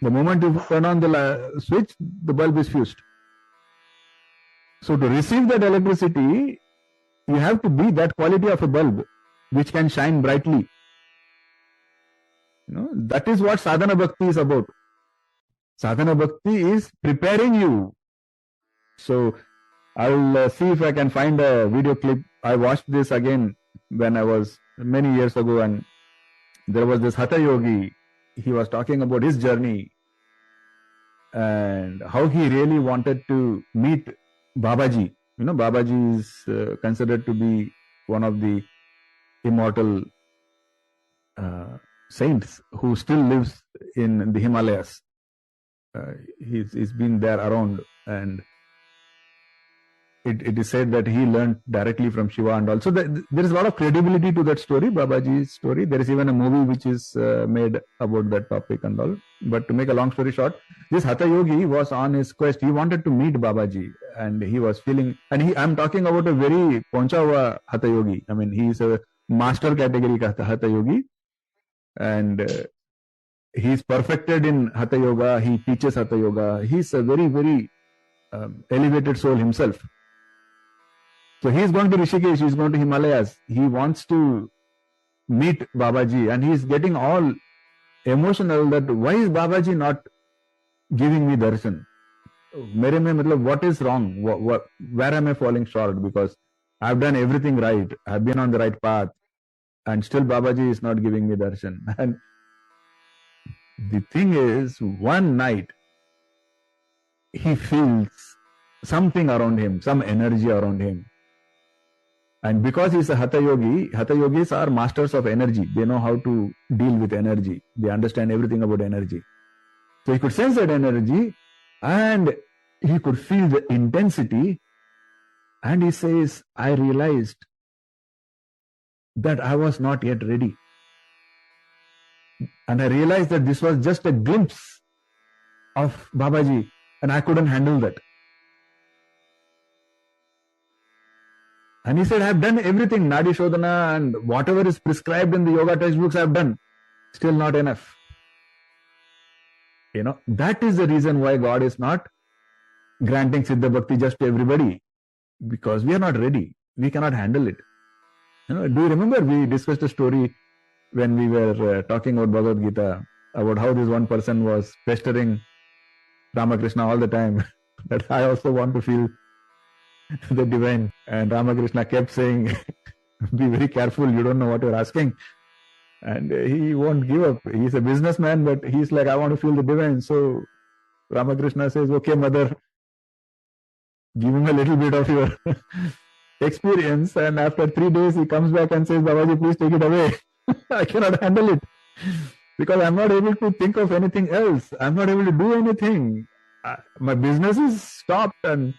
The moment you turn on the switch, the bulb is fused. So to receive that electricity, you have to be that quality of a bulb which can shine brightly. That is what sadhana bhakti is about. Sadhana bhakti is preparing you. So I'll see if I can find a video clip. I watched this again when I was many years ago, and there was this Hatha Yogi. He was talking about his journey and how he really wanted to meet Babaji. Babaji is considered to be one of the immortal saints who still lives in the Himalayas. He's been there around, and it is said that he learned directly from Shiva, and also there is a lot of credibility to that story, Babaji's story. There is even a movie which is made about that topic and all. But to make a long story short, this Hatha Yogi was on his quest. He wanted to meet Babaji, and he was feeling, and I'm talking about a very Ponchawa Hatha Yogi. I mean, he is a master category Hatha Yogi, and he's perfected in Hatha Yoga. He teaches Hatha Yoga. He's a very, very elevated soul himself. So he's going to Rishikesh, he's going to Himalayas. He wants to meet Babaji, and he's getting all emotional that why is Babaji not giving me darshan? Mere mein, matlab, what is wrong? Where am I falling short? Because I've done everything right. I've been on the right path, and still Babaji is not giving me darshan. And the thing is, one night he feels something around him, some energy around him. And because he's a Hatha Yogi, Hatha Yogis are masters of energy. They know how to deal with energy. They understand everything about energy. So he could sense that energy, and he could feel the intensity. And he says, I realized that I was not yet ready. And I realized that this was just a glimpse of Babaji, and I couldn't handle that. And he said, I've done everything, Nadi Shodhana and whatever is prescribed in the yoga textbooks, I've done. Still not enough. That is the reason why God is not granting Siddha Bhakti just to everybody. Because we are not ready. We cannot handle it. Do you remember we discussed a story when we were talking about Bhagavad Gita, about how this one person was pestering Ramakrishna all the time, that I also want to feel the divine. And Ramakrishna kept saying, be very careful, you don't know what you're asking. And he won't give up. He's a businessman, but he's like, I want to feel the divine. So Ramakrishna says, okay, mother, give him a little bit of your experience. And after 3 days, he comes back and says, Babaji, please take it away. I cannot handle it because I'm not able to think of anything else. I'm not able to do anything. My business is stopped and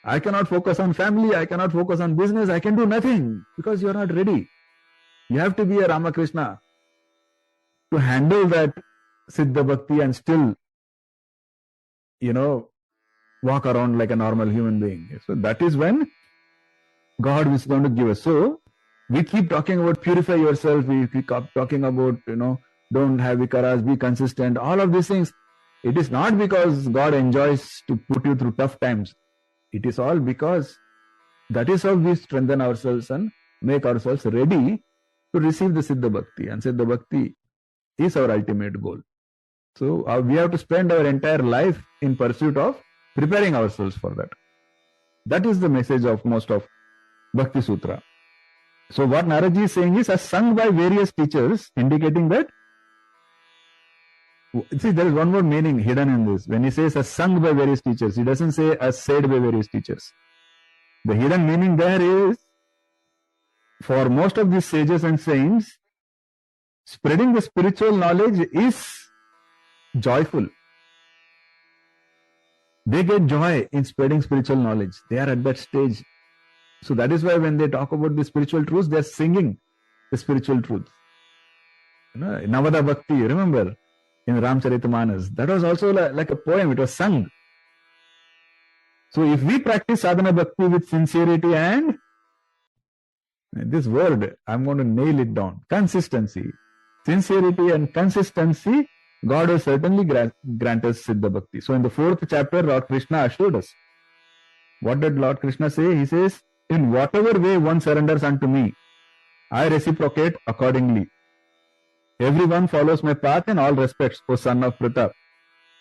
I cannot focus on family. I cannot focus on business. I can do nothing because you're not ready. You have to be a Ramakrishna to handle that Siddha Bhakti and still, walk around like a normal human being. So that is when God is going to give us. So we keep talking about purify yourself. We keep talking about, don't have vikaras, be consistent. All of these things. It is not because God enjoys to put you through tough times. It is all because that is how we strengthen ourselves and make ourselves ready to receive the Siddha Bhakti. And Siddha Bhakti is our ultimate goal. So we have to spend our entire life in pursuit of preparing ourselves for that. That is the message of most of Bhakti Sutra. So what Naradji is saying is, as sung by various teachers, indicating that, see, there is one more meaning hidden in this. When he says as sung by various teachers, he doesn't say as said by various teachers. The hidden meaning there is, for most of these sages and saints, spreading the spiritual knowledge is joyful. They get joy in spreading spiritual knowledge. They are at that stage. So that is why when they talk about the spiritual truths, they are singing the spiritual truths. Navada Bhakti, remember, in Ramcharitamanas, that was also like a poem. It was sung. So if we practice sadhana bhakti with sincerity and this word, I'm going to nail it down, consistency. Sincerity and consistency, God will certainly grant us Siddha Bhakti. So in the 4th chapter, Lord Krishna assured us. What did Lord Krishna say? He says, in whatever way one surrenders unto me, I reciprocate accordingly. Everyone follows my path in all respects, O son of Pratap.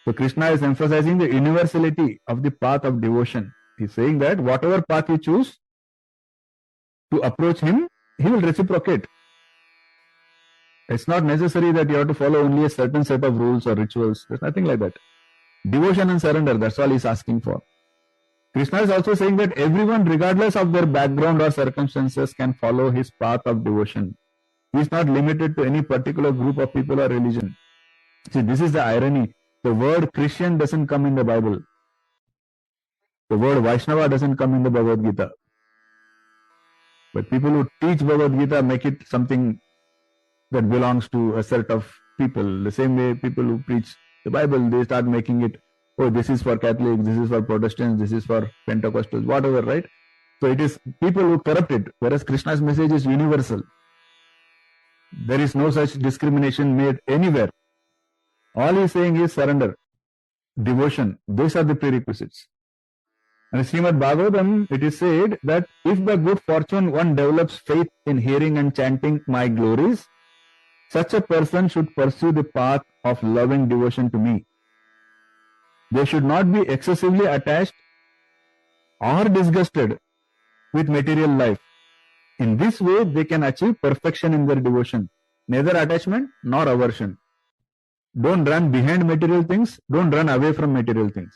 So Krishna is emphasizing the universality of the path of devotion. He's saying that whatever path you choose to approach him, he will reciprocate. It's not necessary that you have to follow only a certain set of rules or rituals. There's nothing like that. Devotion and surrender, that's all he's asking for. Krishna is also saying that everyone, regardless of their background or circumstances, can follow his path of devotion. He is not limited to any particular group of people or religion. See, this is the irony. The word Christian doesn't come in the Bible. The word Vaishnava doesn't come in the Bhagavad Gita. But people who teach Bhagavad Gita make it something that belongs to a set of people. The same way people who preach the Bible, they start making it, oh, this is for Catholics, this is for Protestants, this is for Pentecostals, whatever, right? So it is people who corrupt it, whereas Krishna's message is universal. There is no such discrimination made anywhere. All he is saying is surrender, devotion. These are the prerequisites. And in Srimad Bhagavatam, it is said that if by good fortune one develops faith in hearing and chanting my glories, such a person should pursue the path of loving devotion to me. They should not be excessively attached or disgusted with material life. In this way, they can achieve perfection in their devotion. Neither attachment nor aversion. Don't run behind material things. Don't run away from material things.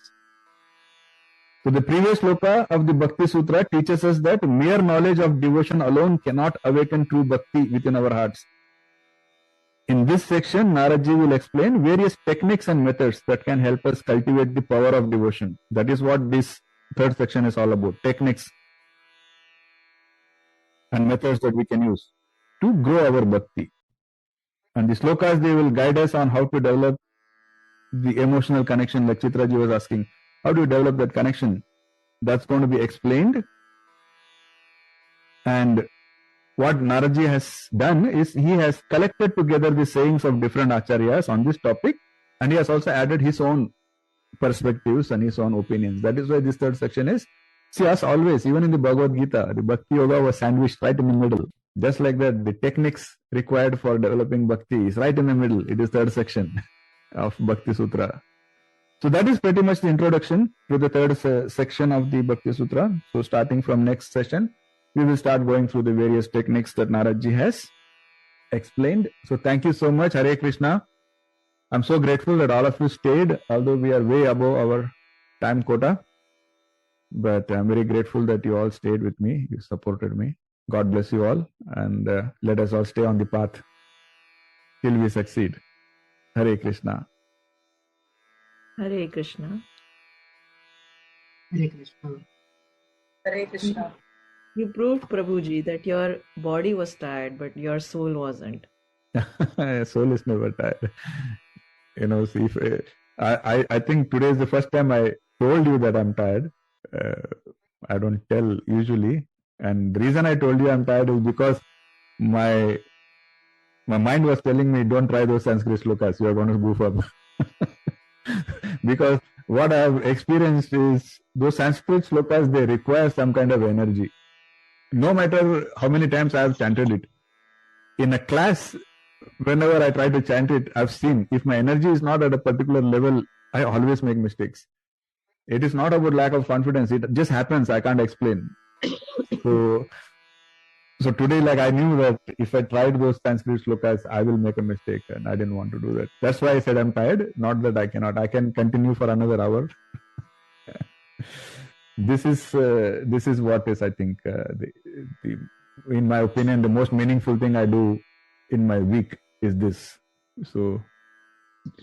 So the previous shloka of the Bhakti Sutra teaches us that mere knowledge of devotion alone cannot awaken true bhakti within our hearts. In this section, Naradji will explain various techniques and methods that can help us cultivate the power of devotion. That is what this 3rd section is all about. Techniques and methods that we can use to grow our bhakti. And the slokas, they will guide us on how to develop the emotional connection, like Chitraji was asking. How do you develop that connection? That's going to be explained. And what Naradji has done is he has collected together the sayings of different acharyas on this topic, and he has also added his own perspectives and his own opinions. That is why this 3rd section is, see, as always, even in the Bhagavad Gita, the Bhakti Yoga was sandwiched right in the middle. Just like that, the techniques required for developing bhakti is right in the middle. It is 3rd section of Bhakti Sutra. So that is pretty much the introduction to the 3rd section of the Bhakti Sutra. So starting from next session, we will start going through the various techniques that Naradji has explained. So thank you so much. Hare Krishna. I'm so grateful that all of you stayed, although we are way above our time quota. But I'm very grateful that you all stayed with me. You supported me. God bless you all. And let us all stay on the path till we succeed. Hare Krishna. Hare Krishna. Hare Krishna. Hare Krishna. You proved, Prabhuji, that your body was tired, but your soul wasn't. Soul is never tired. See, if, I think today is the first time I told you that I'm tired. I don't tell usually. And the reason I told you I'm tired is because my mind was telling me, don't try those Sanskrit slokas, you are going to goof up. Because what I have experienced is those Sanskrit slokas, they require some kind of energy. No matter how many times I have chanted it. In a class, whenever I try to chant it, I've seen if my energy is not at a particular level, I always make mistakes. It is not about lack of confidence. It just happens. I can't explain. So today, like I knew that if I tried those Sanskrit slokas, I will make a mistake, and I didn't want to do that. That's why I said I'm tired. Not that I cannot. I can continue for another hour. This is what is, I think, in my opinion, the most meaningful thing I do in my week is this. So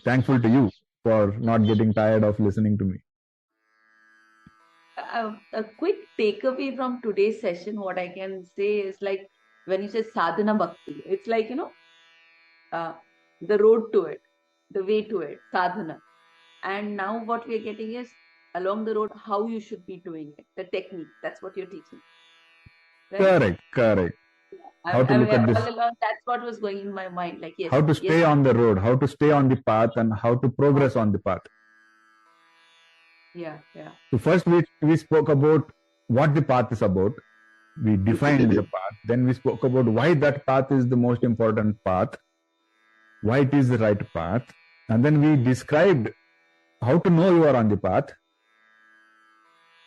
thankful to you for not getting tired of listening to me. A quick takeaway from today's session, what I can say is like when you say sadhana bhakti, it's like, the road to it, the way to it, sadhana. And now what we are getting is along the road, how you should be doing it, the technique. That's what you're teaching. Right? Correct. How to look at this. All along, that's what was going in my mind. Like, yes. How to stay on the road, how to stay on the path, and how to progress on the path. Yeah. So first we spoke about what the path is about. We defined the path. Then we spoke about why that path is the most important path, why it is the right path. And then we described how to know you are on the path.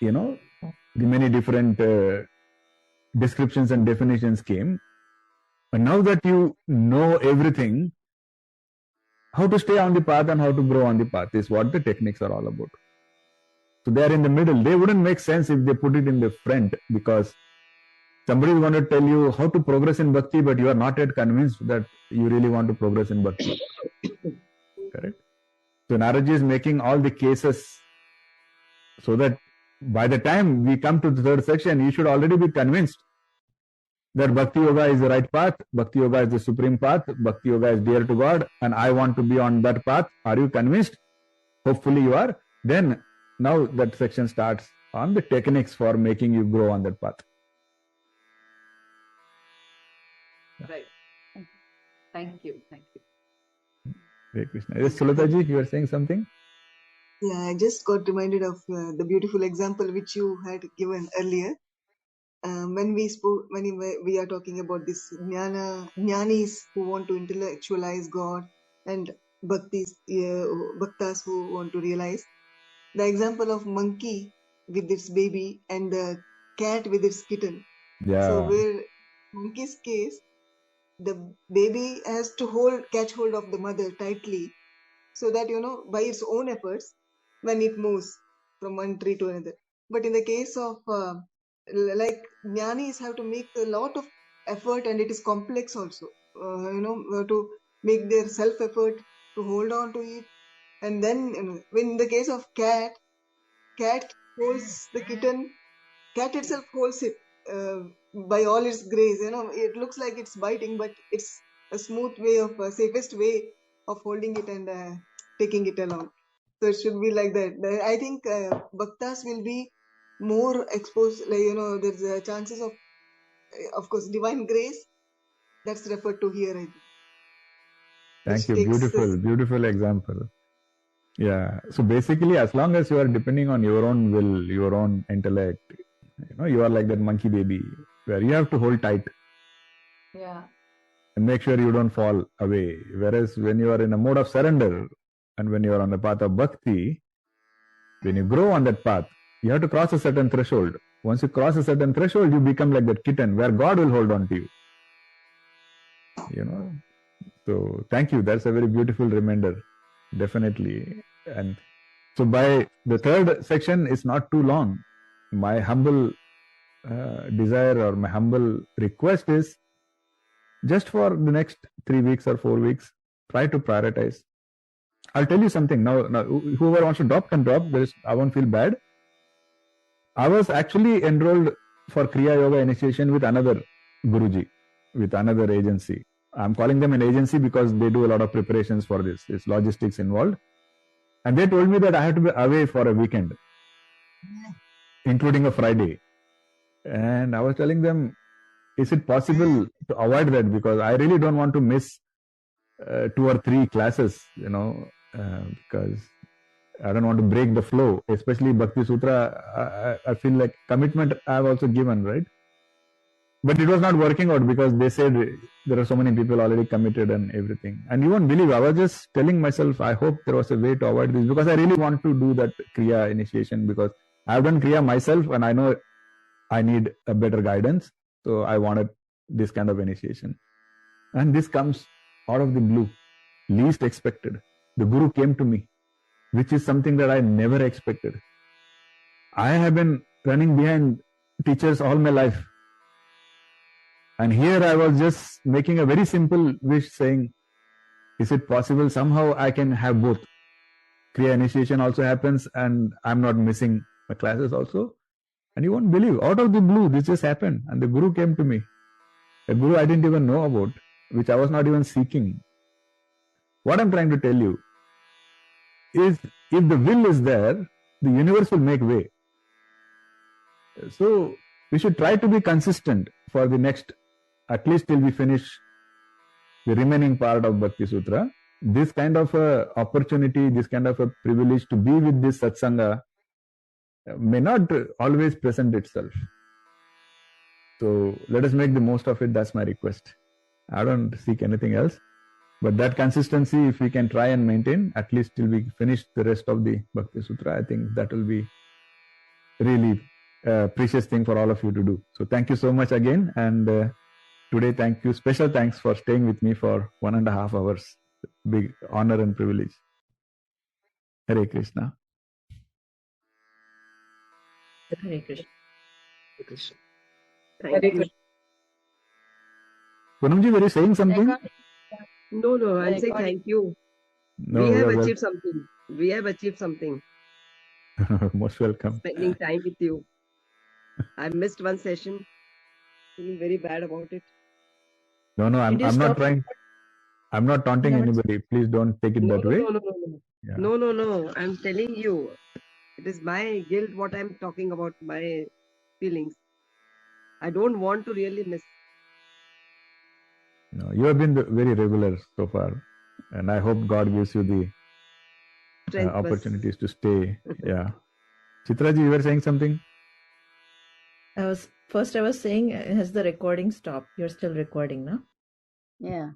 The many different descriptions and definitions came. And now that you know everything, how to stay on the path and how to grow on the path is what the techniques are all about. So they are in the middle. They wouldn't make sense if they put it in the front, because somebody is going to tell you how to progress in bhakti, but you are not yet convinced that you really want to progress in bhakti. Correct? So Narad is making all the cases so that by the time we come to the third section, you should already be convinced that Bhakti Yoga is the right path, Bhakti Yoga is the supreme path, Bhakti Yoga is dear to God, and I want to be on that path. Are you convinced? Hopefully you are. Then now that section starts on the techniques for making you grow on that path. Right. Thank you. Hare Krishna. Yes, Sulataji, you were saying something? Yeah, I just got reminded of the beautiful example which you had given earlier. When we are talking about this jnanis who want to intellectualize God and bhaktas who want to realize. The example of monkey with its baby and the cat with its kitten. Yeah. So where monkey's case, the baby has to catch hold of the mother tightly, so that by its own efforts, when it moves from one tree to another. But in the case of like jnanis have to make a lot of effort, and it is complex also. To make their self effort to hold on to it, and then when in the case of cat holds the kitten. Cat itself holds it by all its grace. It looks like it's biting, but it's a smooth way of safest way of holding it and taking it along. So it should be like that. I think bhaktas will be more exposed. There's chances of course, divine grace. That's referred to here. I think. Thank you. Beautiful example. Yeah. So basically, as long as you are depending on your own will, your own intellect, you are like that monkey baby where you have to hold tight. Yeah. And make sure you don't fall away. Whereas when you are in a mode of surrender and when you are on the path of bhakti, when you grow on that path, you have to cross a certain threshold. Once you cross a certain threshold, you become like that kitten where God will hold on to you. you know. So thank you. That's a very beautiful reminder, definitely. And so by the third section is not too long. My humble desire or my humble request is just for the next 3 weeks or 4 weeks, try to prioritize. I'll tell you something now. Whoever wants to drop can drop. I won't feel bad. I was actually enrolled for Kriya Yoga initiation with another Guruji, with another agency. I'm calling them an agency because they do a lot of preparations for this. It's logistics involved. And they told me that I had to be away for a weekend, including a Friday. And I was telling them, is it possible to avoid that? Because I really don't want to miss 2 or 3 classes, because I don't want to break the flow, especially Bhakti Sutra. I feel like commitment I have also given, right? But it was not working out because they said there are so many people already committed and everything. And you won't believe, I was just telling myself, I hope there was a way to avoid this, because I really want to do that Kriya initiation, because I've done Kriya myself and I know I need a better guidance. So I wanted this kind of initiation. And this comes out of the blue, least expected. The Guru came to me, which is something that I never expected. I have been running behind teachers all my life. And here I was just making a very simple wish saying, is it possible somehow I can have both? Kriya initiation also happens and I'm not missing my classes also. And you won't believe, out of the blue, this just happened. And the Guru came to me. A Guru I didn't even know about, which I was not even seeking. What I'm trying to tell you is, if the will is there, the universe will make way. So we should try to be consistent for the next, at least till we finish the remaining part of Bhakti Sutra. This kind of a opportunity, this kind of a privilege to be with this satsanga may not always present itself. So let us make the most of it. That's my request. I don't seek anything else. But that consistency, if we can try and maintain, at least till we finish the rest of the Bhakti Sutra, I think that will be really a precious thing for all of you to do. So thank you so much again. And today, thank you. Special thanks for staying with me for 1.5 hours. Big honor and privilege. Hare Krishna. Hare Krishna. Thank you. Poonamji, were you saying something? No, I'm saying thank you. No, we have well, achieved something. We have achieved something. most welcome. Spending time with you. I missed one session. Feeling very bad about it. No, I'm not trying. I'm not taunting anybody. Please don't take it that way. No. I'm telling you, it is my guilt what I'm talking about, my feelings. I don't want to really miss. No, you have been very regular so far, and I hope God gives you the opportunities to stay. Yeah. Chitraji, you were saying something? I was saying, has the recording stopped? You're still recording, no? Yeah.